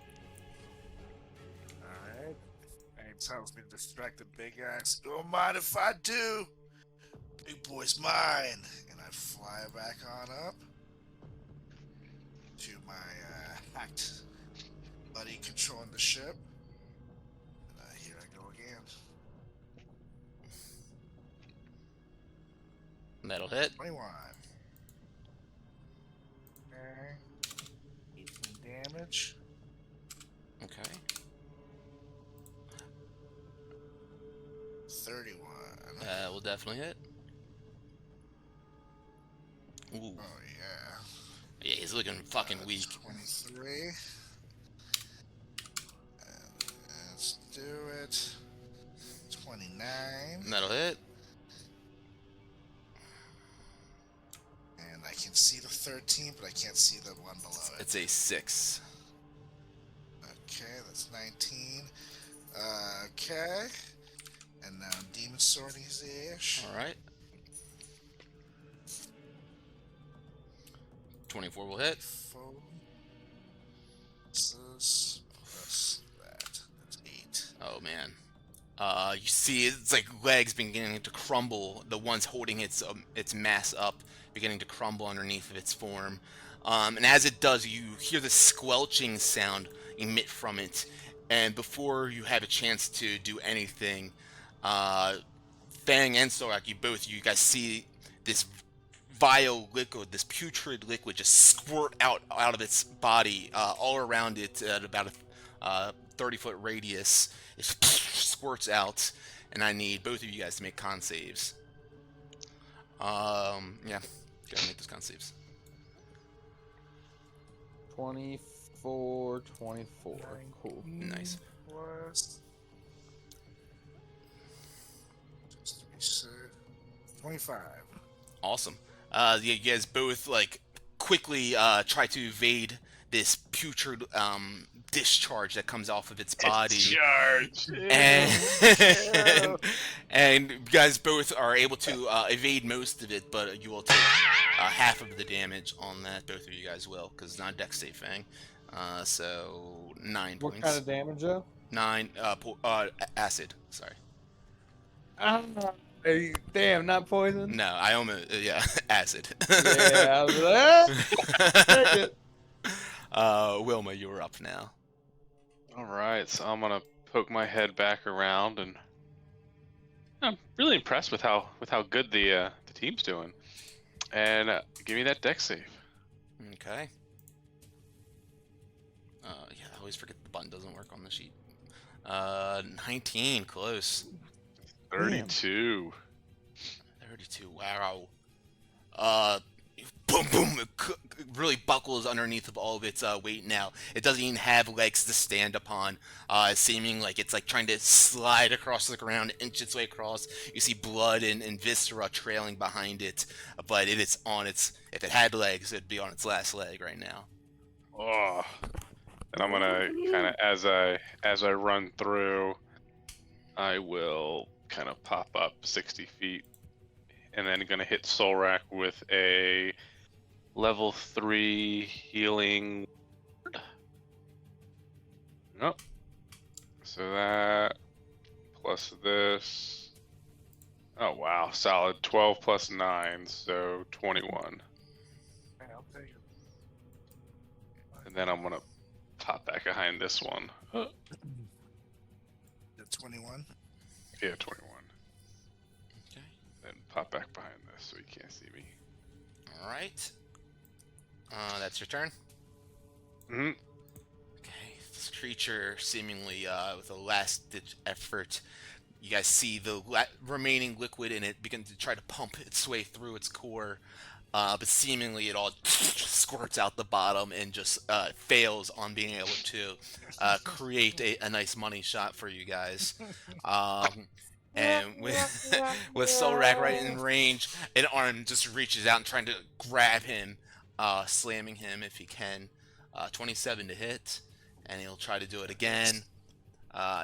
Alright. Fang tells me to distract the big ass. Don't mind if I do. Big boy's mine. And I fly back on up to my hacked buddy controlling the ship. And here I go again. That'll hit. 21. Okay. 18 damage. Okay. 31. Will definitely hit. Ooh. Oh, yeah. Yeah, he's looking fucking weak. 23. And let's do it. 29. That'll hit. And I can see the 13, but I can't see the one below it. It's a 6. Okay, that's 19. Okay. And now Demon Swording his ish. Alright. 24 will hit. 4 plus that. That's 8. Oh man. You see it's like legs beginning to crumble. The ones holding its mass up beginning to crumble underneath of its form. And as it does, you hear the squelching sound emit from it. And before you have a chance to do anything, Fang and Sorak, you guys see this vile liquid, this putrid liquid, just squirt out of its body, all around it at about a 30-foot radius. It squirts out, and I need both of you guys to make con saves. Yeah, gotta make those con saves. 24, 24. Cool. Nice. Plus. Just reset. 25. Awesome. You guys both like quickly try to evade this putrid discharge that comes off of its body. Discharge. And and you guys both are able to evade most of it, but you will take half of the damage on that. Both of you guys will, because it's not a dex save thing. So 9 What points. kind of damage, though? 9 acid. Sorry. Hey, damn, not poison? No, I almost yeah, acid. Yeah, I was like, take it. Wilma, you're up now. All right, so I'm gonna poke my head back around, and I'm really impressed with how good the team's doing. And give me that dex save. Okay. Yeah, I always forget the button doesn't work on the sheet. 19, close. 32. 32, wow. Boom, boom, it really buckles underneath of all of its weight now. It doesn't even have legs to stand upon, seeming like it's like trying to slide across the ground, inch its way across. You see blood and viscera trailing behind it, but it is on its, if it had legs, it'd be on its last leg right now. Oh. And I'm gonna kind of, as I run through, I will kind of pop up 60 feet, and then gonna hit Solrak with a level 3 healing. Nope. So that plus this. Oh wow, solid 12 plus 9, so 21. I'll take it. And then I'm gonna pop back behind this one. The 21. Yeah, 21. Okay. Then pop back behind this so you can't see me. Alright. That's your turn. Hmm. Okay, this creature seemingly with a last-ditch effort, you guys see the remaining liquid in it begin to try to pump its way through its core, but seemingly it all squirts out the bottom and just fails on being able to create a nice money shot for you guys. And with Solrak right in range, an arm just reaches out and trying to grab him, slamming him if he can. 27 to hit, and he'll try to do it again.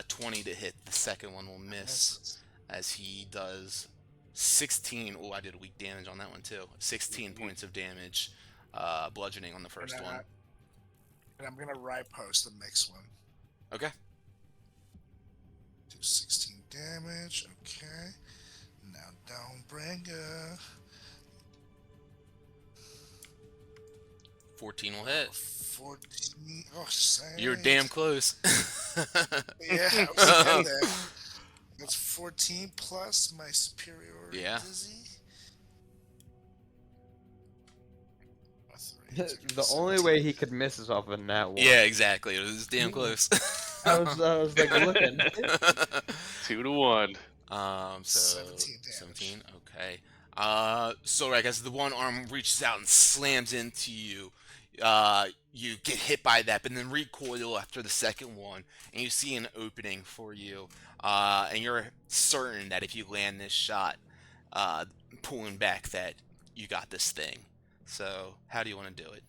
20 to hit. The second one will miss, as he does 16. Oh, I did weak damage on that one too. 16 points of damage, bludgeoning on the first one. And I'm gonna riposte the mixed one. Okay. Do 16 damage. Okay. Now Dawnbringer. 14 will hit. 14. Oh, same. You're damn close. Yeah, I was getting there. That's 14 plus my superiority. Yeah. Dizzy. The only way he could miss is off of that one. Yeah, exactly. It was damn close. I was like looking. 2 to 1. So 17 damage. 17. Okay. So I guess the one arm reaches out and slams into you. You get hit by that, but then recoil after the second one, and you see an opening for you. And you're certain that if you land this shot, pulling back, that you got this thing. So how do you want to do it?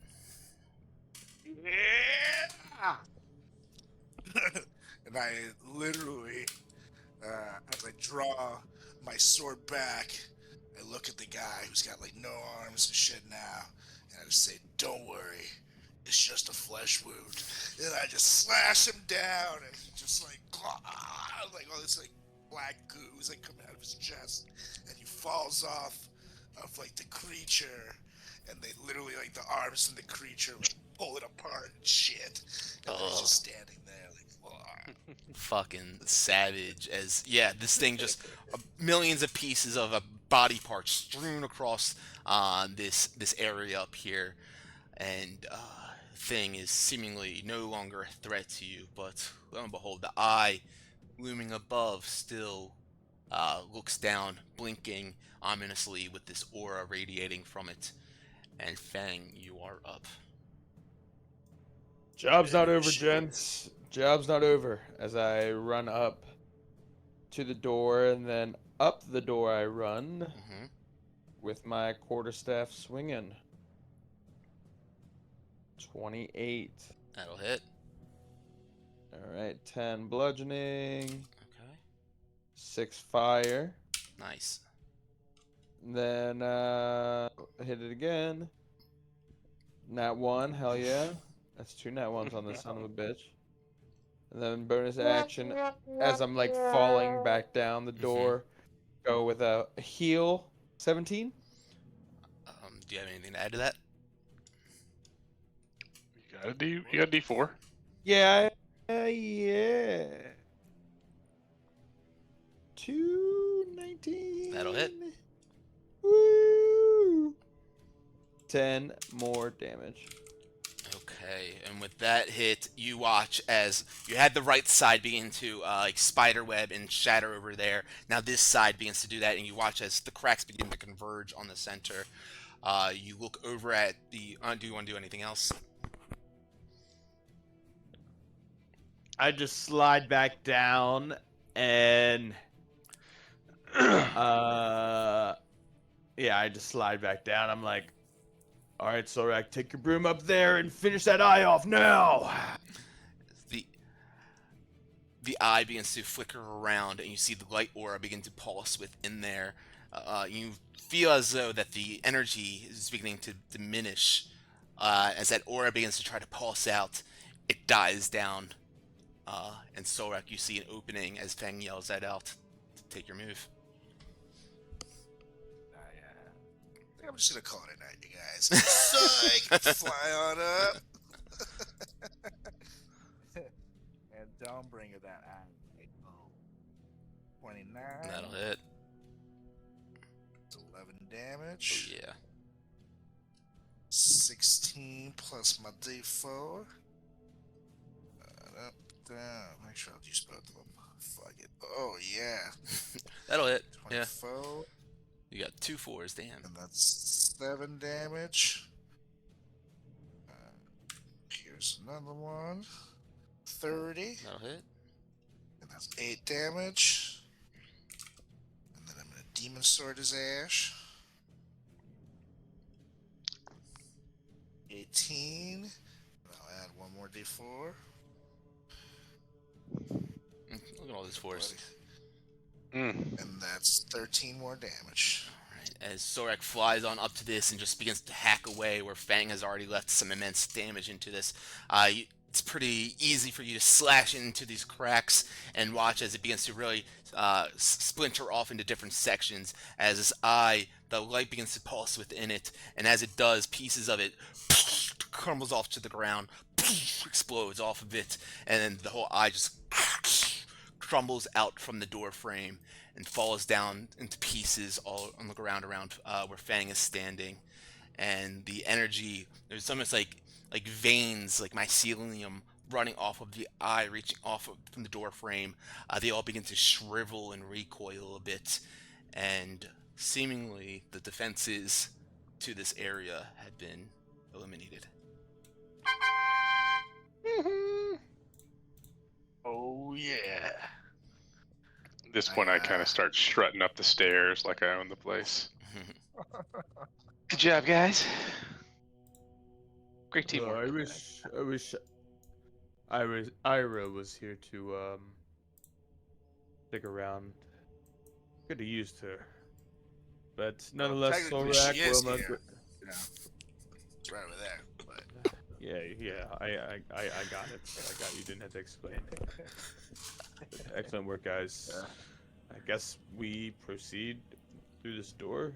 Yeah! And I literally, as I draw my sword back, I look at the guy who's got like no arms and shit now, and I just say, "Don't worry, it's just a flesh wound." And I just slash him down, and he just like all this like black goo is like coming out of his chest, and he falls off of like the creature, and they literally like the arms from the creature like pull it apart and shit, and he's just standing there like. Fucking savage. As yeah, this thing just millions of pieces of a body part strewn across this area up here, and thing is seemingly no longer a threat to you. But lo and behold, the eye looming above still looks down, blinking ominously with this aura radiating from it. And Fang, you are up. Job's not over, Shit. gents. Job's not over. As I run up to the door, and then up the door I run Mm-hmm. with my quarterstaff swinging. 28. That'll hit. All right, 10 bludgeoning, Okay. 6 fire. Nice. Then hit it again. Nat 1, hell yeah. That's 2 nat 1s on this son of a bitch. And then bonus action, as I'm like falling back down the door, go with a heal. 17? Do you have anything to add to that? You got a D4. Yeah. Yeah. 219. That'll hit. Woo! 10 more damage. Okay, and with that hit, you watch as you had the right side begin to like spiderweb and shatter over there. Now this side begins to do that, and you watch as the cracks begin to converge on the center. You look over at the. Do you want to do anything else? I just slide back down and yeah, I just slide back down. I'm like, all right, Sorak, take your broom up there and finish that eye off now. The eye begins to flicker around, and you see the light aura begin to pulse within there. You feel as though that the energy is beginning to diminish. As that aura begins to try to pulse out, it dies down. And Sorak, you see an opening as Fang yells that out. Take your move. I think I'm just gonna call it a night, you guys. Psych! Fly on up. And don't bring her that eye. 29. That'll hit. It's 11 damage. Oh, yeah. 16 plus my D4. Up, down. Make sure I'll use both of them. Fuck it. Oh, yeah. That'll hit. Yeah. 24. You got 2 4s, damn. And that's 7 damage. Here's another one. 30. That'll hit. And that's 8 damage. And then I'm going to Demon Sword his ash. 18. And I'll add one more D4. Look at all these 4s. And that's 13 more damage. Alright, as Sorak flies on up to this and just begins to hack away where Fang has already left some immense damage into this, it's pretty easy for you to slash into these cracks and watch as it begins to really splinter off into different sections. As this eye, the light begins to pulse within it, and as it does, pieces of it crumbles off to the ground, explodes off of it, and then the whole eye just crumbles out from the door frame and falls down into pieces all on the ground around where Fang is standing. And the energy, there's almost like veins, like mycelium, running off of the eye, reaching off from the door frame, they all begin to shrivel and recoil a bit, and seemingly the defenses to this area had been eliminated. Oh yeah. At this point, I kind uh, of start strutting up the stairs like I own the place. Good job, guys. Great teamwork. I wish Ira was here to stick around. Could have used her, but nonetheless, technically Solrak, she is Wilma. here. You know, it's right over there. But Yeah, I got it. I got you. Didn't have to explain. Excellent work, guys. Yeah. I guess we proceed through this door.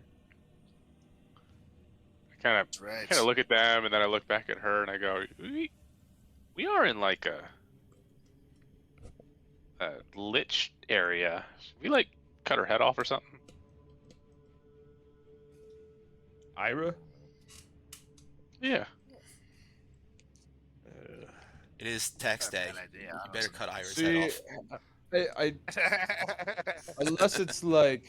I kind that's right. of look at them, and then I look back at her, and I go, "We are in like a lich area. Should we like cut her head off or something?" Ira? Yeah. It is tax Not a day. bad idea, You better cut Ira's See, head off. I unless it's like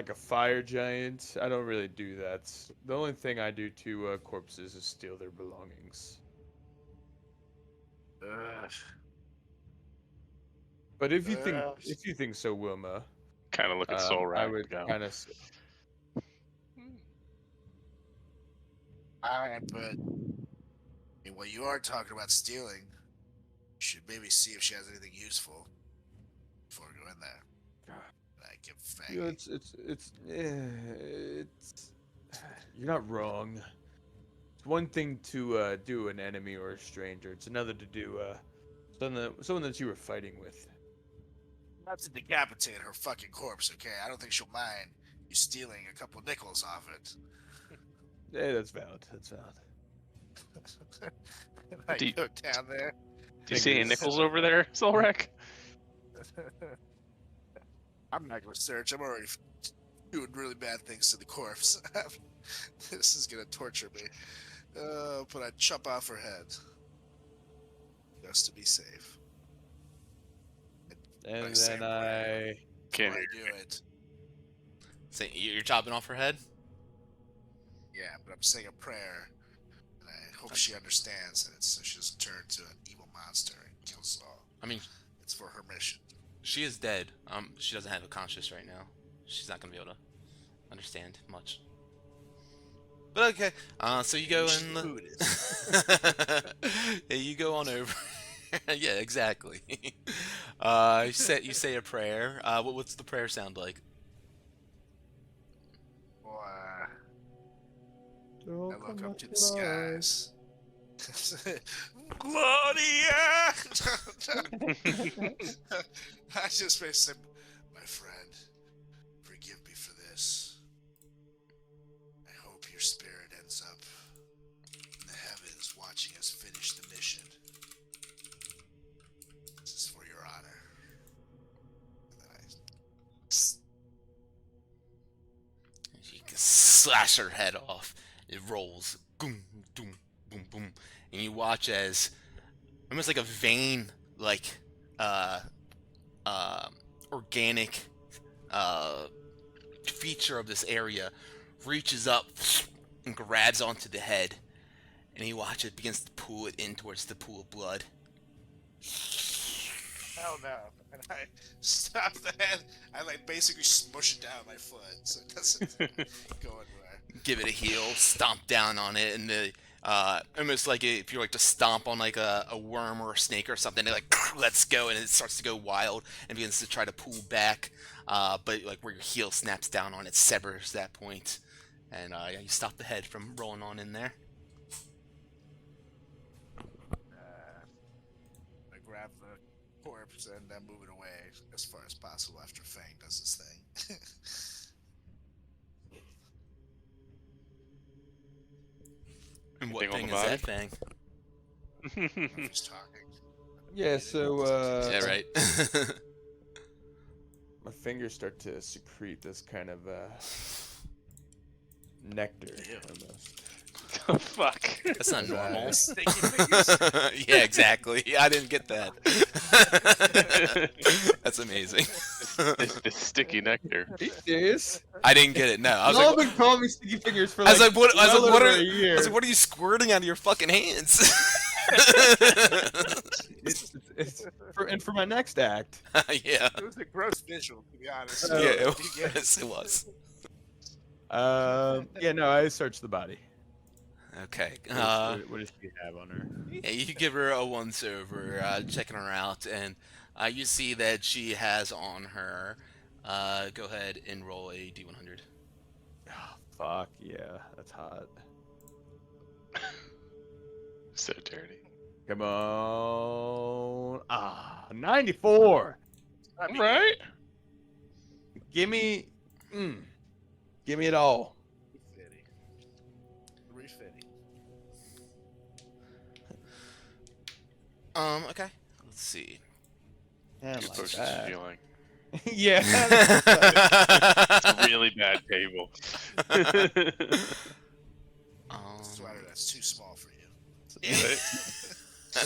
a fire giant, I don't really do that. The only thing I do to corpses is steal their belongings. But if you think so, Wilma, Kind of look at Soul I Rack. would Go. kind of. Alright, but what you are talking about stealing, you should maybe see if she has anything useful before we go in there. Like, give Fang. You know, it's. You're not wrong. It's one thing to do an enemy or a stranger. It's another to do someone that you were fighting with. Not to decapitate her fucking corpse, okay? I don't think she'll mind you stealing a couple nickels off it. Yeah, that's valid. That's valid. I Do you- go down there. Do you see any Fingers. nickels over there, Soul Rack? I'm not gonna search. I'm already doing really bad things to the corpse. This is gonna torture me. But I chop off her head just to be safe. And say a then I. Can't Before hear I do it, Say you're chopping off her head. yeah, but I'm saying a prayer, and I hope she understands that it's so she doesn't turn into an evil monster and kill us all. I mean, It's for her mission. she is dead. She doesn't have a conscience right now. She's not gonna be able to understand much. But okay, so you go She's in. Buddhist. Yeah, you go on over. Yeah, exactly. You say a prayer. What's the prayer sound like? Boy, Don't I look come up out to the alive. skies. Gloria! I just may say, my friend, forgive me for this. I hope your spirit ends up in the heavens watching us finish the mission. This is for your honor. And then You can slash her head off. It rolls. Boom, boom, boom, boom. And you watch as almost like a vein, like organic feature of this area reaches up and grabs onto the head. And you watch it begins to pull it in towards the pool of blood. hell no. And I stop the head. I basically smush it down my foot so it doesn't go anywhere. Give it a heel, stomp down on it, and the almost like if you like to stomp on like a worm or a snake or something, it like lets go and it starts to go wild and begins to try to pull back, but like where your heel snaps down on it, severs that point, and yeah, you stop the head from rolling on in there. I grab the corpse and then move it away as far as possible after Fang does his thing. And what Anything thing on is the that thing? I'm just talking. Yeah, so Yeah, right. my fingers start to secrete this kind of nectar Ew. almost. Fuck. That's not normal. Sticky fingers. Yeah, exactly. I didn't get that. That's amazing. It's sticky nectar. Are you serious? I didn't get it. No, I was Y'all like, have been calling me sticky fingers for I was like, like, what? I was well like, what over are? a year. I was like, what are you squirting out of your fucking hands? And for my next act. Yeah. It was a gross visual, to be honest. Yeah, You it get it? was. It was. Yeah, no, I searched the body. Okay. What does she have on her? Yeah, you give her a once over, checking her out, and you see that she has on her. Go ahead and roll a d100. Fuck yeah, that's hot. So dirty. Come on. 94. I mean, Right? Give me it all. 350. Okay. Let's see. Yeah, Good like potions that. feeling. Yeah. It's a really bad table. Sweater, that's too small for you.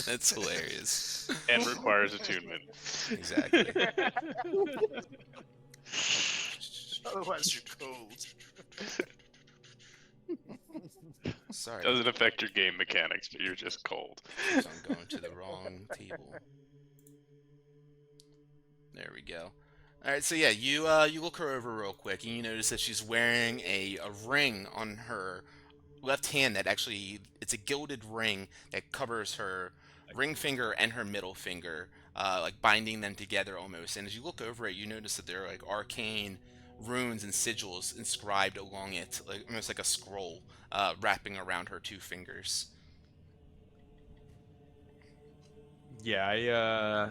That's hilarious. And requires attunement. Exactly. Otherwise, you're cold. Sorry. Doesn't affect your game mechanics, but you're just cold. I'm going to the wrong table. There we go. All right, so yeah, you look her over real quick, and you notice that she's wearing a ring on her left hand that actually, it's a gilded ring that covers her ring finger and her middle finger, like binding them together almost. And as you look over it, you notice that there are like arcane runes and sigils inscribed along it, like almost like a scroll wrapping around her two fingers. Yeah,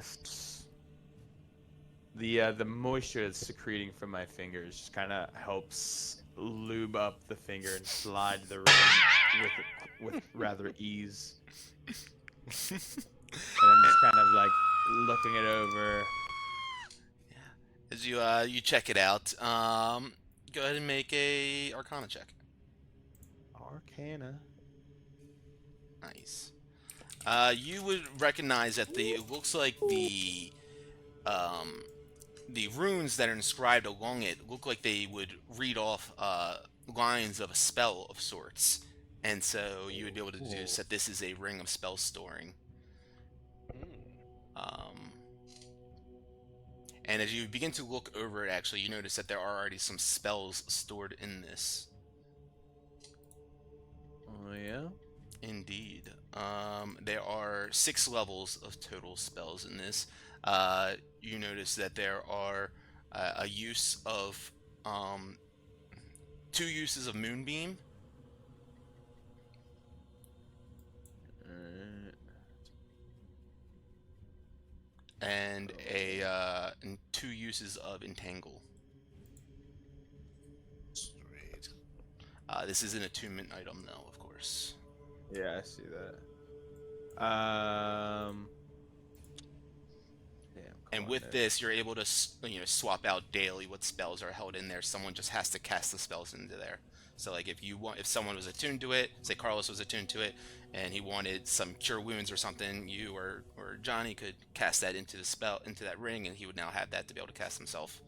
the moisture that's secreting from my fingers just kind of helps lube up the finger and slide the ring with rather ease. And I'm just kind of like looking it over. As you check it out, go ahead and make a Arcana check. Arcana. Nice. You would recognize that it looks like the runes that are inscribed along it look like they would read off lines of a spell of sorts, and so you would be able to deduce that this is a ring of spell storing. And as you begin to look over it, actually, you notice that there are already some spells stored in this. Oh yeah. Indeed. There are 6 levels of total spells in this. You notice that there are a use of 2 uses of Moonbeam, and and 2 uses of Entangle. Sweet. This is an attunement item, though, of course. Yeah, I see that. And with this, you're able to swap out daily what spells are held in there. Someone just has to cast the spells into there. So like if someone was attuned to it, say Carlos was attuned to it, and he wanted some cure wounds or something, you or Johnny could cast that into that ring, and he would now have that to be able to cast himself.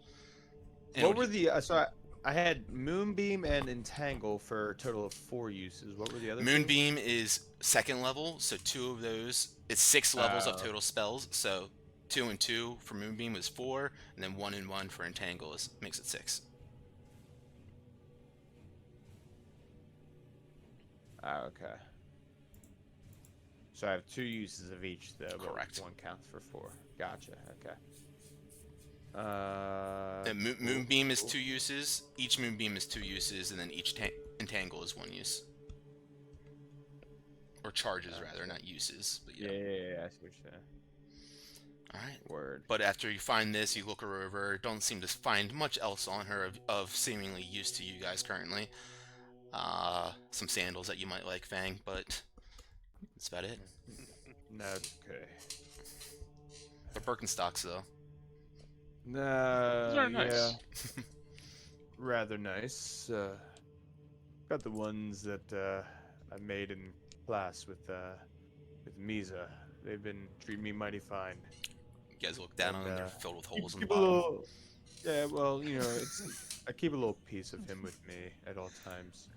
And What were the so I had Moonbeam and Entangle for a total of 4 uses. What were the other? Moonbeam is 2nd level, so 2 of those. It's 6 levels of total spells, so 2 and 2 for Moonbeam is 4, and then 1 and 1 for Entangle makes it 6. Okay. So I have 2 uses of each, though. But Correct. 1 counts for 4. Gotcha. Okay. Moonbeam is 2 uses. Each Moonbeam is 2 uses, and then each Entangle is 1 use. Or charges, rather, not uses. But Yeah, I see what you're saying. Alright. Word. But after you find this, you look her over. Don't seem to find much else on her of seemingly use to you guys currently. Some sandals that you might like, Fang, but that's about it. No, okay. They're Birkenstocks, though. No, Those are nice. Yeah. Rather nice. Got the ones that I made in class with Misa. They've been treating me mighty fine. You guys look down on And them; they're filled with holes in the keep a bottom. little. Yeah, well, it's. I keep a little piece of him with me at all times.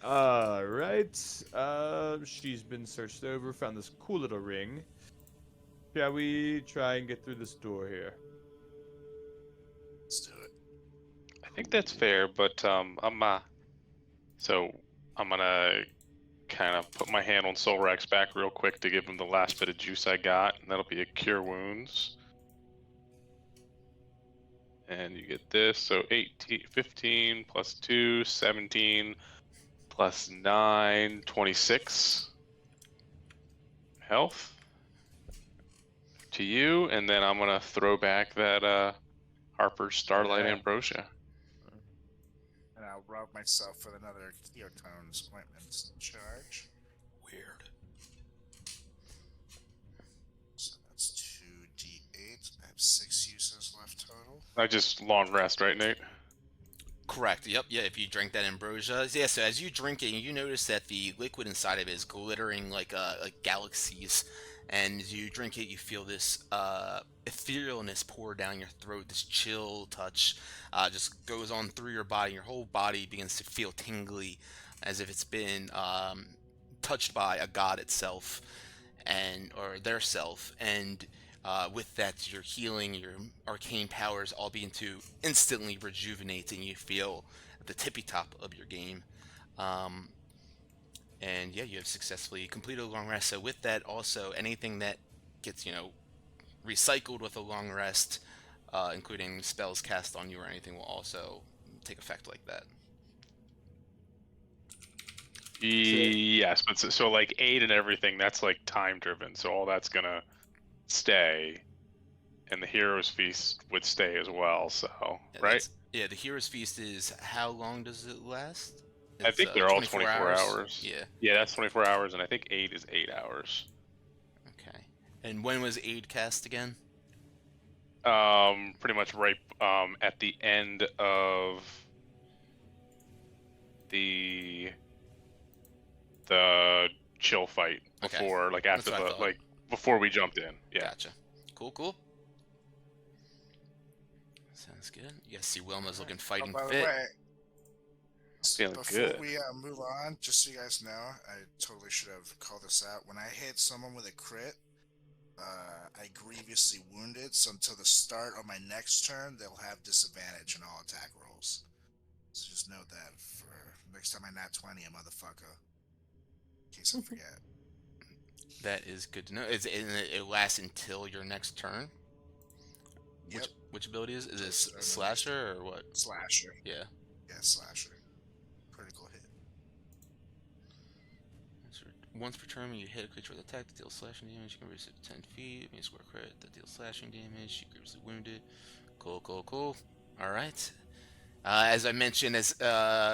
Right. She's been searched over. Found this cool little ring. Shall we try and get through this door here? Let's do it. I think that's fair, but so I'm gonna kind of put my hand on Solrax's back real quick to give him the last bit of juice I got, and that'll be a cure wounds. And you get this, so 18, 15 plus 2, 17 plus 9, 26 health to you, and then I'm gonna throw back that Harper's Starlight Yeah. Ambrosia. And I'll rub myself with another Keotone's ointment charge. Weird. So that's 2d8. I have 6 uses left total. I just long rest, right, Nate? Correct. Yep. Yeah. If you drink that ambrosia, yeah. So as you drink it, you notice that the liquid inside of it is glittering like galaxies, and as you drink it, you feel this etherealness pour down your throat. This chill touch just goes on through your body. Your whole body begins to feel tingly, as if it's been touched by a god itself, and or their self, and with that, your healing, your arcane powers all begin to instantly rejuvenate, and you feel at the tippy top of your game. Um, and yeah, you have successfully completed a long rest. So with that, also anything that gets recycled with a long rest, including spells cast on you or anything, will also take effect like that. Yes, but so like aid and everything, that's like time driven, so all that's gonna stay, and the hero's feast would stay as well. So Yeah, right? Yeah, the hero's feast is how long does it last? I It's, think they're all 24 hours. Yeah. Yeah, that's 24 hours, and I think aid is 8 hours. Okay. And when was aid cast again? Pretty much right at the end of the chill fight Okay. before, like after That's what I the thought. like before we jumped in. Yeah. Gotcha. Cool. Sounds good. You guys see Wilma's looking fighting By the fit. way, Feeling before good. we move on, just so you guys know, I totally should have called this out. When I hit someone with a crit, I grievously wounded, so until the start of my next turn, they'll have disadvantage in all attack rolls. So just note that for next time I nat 20, a motherfucker. In case I forget. That is good to know. It lasts until your next turn? Yep. Which ability is? Is Till it start of next slasher or what? Slasher. Yeah. Yeah, slasher. Critical hit. Once per turn, when you hit a creature with attack that deals slashing damage, you can reduce it to 10 feet. When you score a crit that deals slashing damage, you grievously wounded. Cool. Alright. As I mentioned, as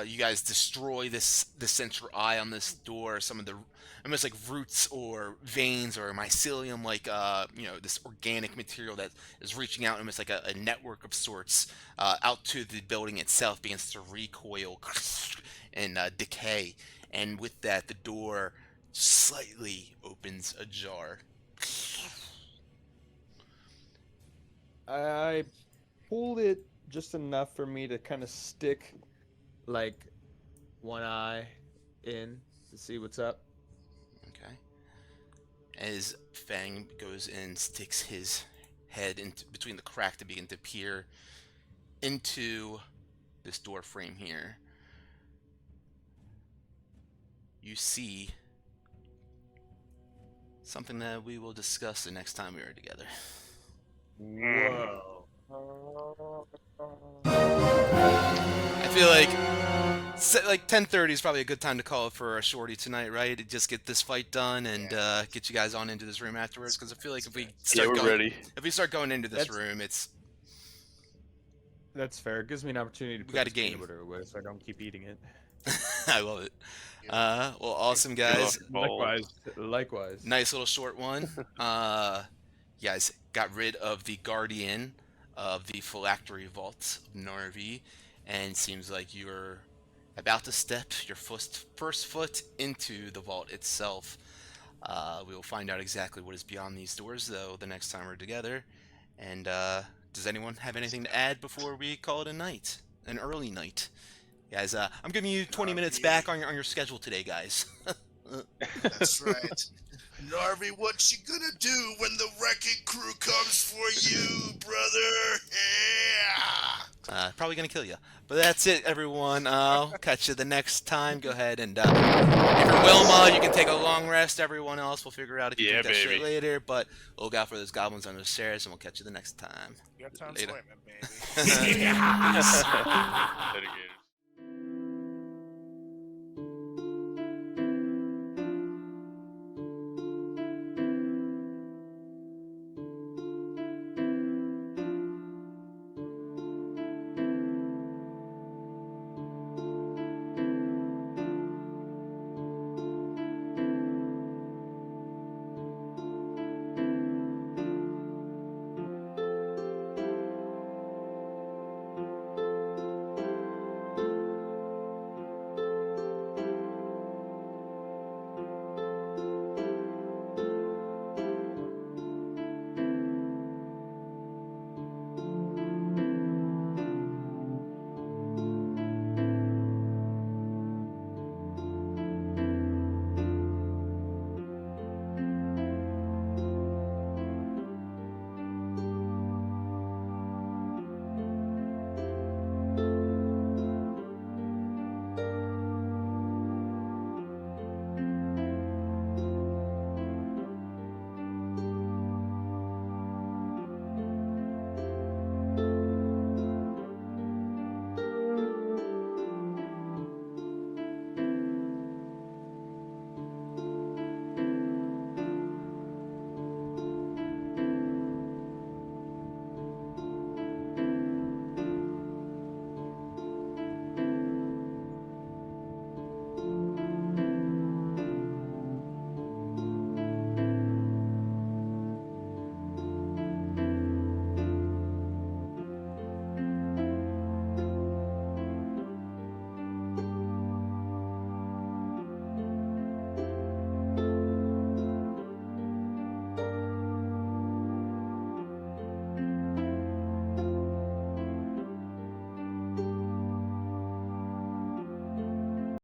you guys destroy the central eye on this door, some of the almost like roots or veins or mycelium, like this organic material that is reaching out, almost like a network of sorts, out to the building itself, begins to recoil and decay. And with that, the door slightly opens ajar. I pulled it just enough for me to kind of stick like one eye in to see what's up. Okay. As Fang goes and sticks his head into between the crack to begin to peer into this door frame here, you see something that we will discuss the next time we are together. Whoa. I feel like 10:30 is probably a good time to call it for a shorty tonight, right? To just get this fight done and get you guys on into this room afterwards. Because I feel like if we start going into this room, That's fair. It gives me an opportunity to We put got a this peanut game. butter away so I don't keep eating it. I love it. Well, awesome guys. Likewise. Nice little short one. You guys got rid of the guardian of the phylactery vaults of Narvi, and seems like you're about to step your first foot into the vault itself. We will find out exactly what is beyond these doors, though, the next time we're together. And does anyone have anything to add before we call it a night? An early night? Guys, I'm giving you 20 minutes back on your schedule today, guys. That's right. Narvi, what you gonna do when the wrecking crew comes for you, brother? Yeah! Probably gonna kill you. But that's it, everyone. I'll catch you the next time. Go ahead and if you're Wilma, you can take a long rest. Everyone else, we'll figure out if you Yeah, can that shit baby. later. But look out for those goblins under the stairs, and we'll catch you the next time. You got time Later. swimming, baby. Dedicated.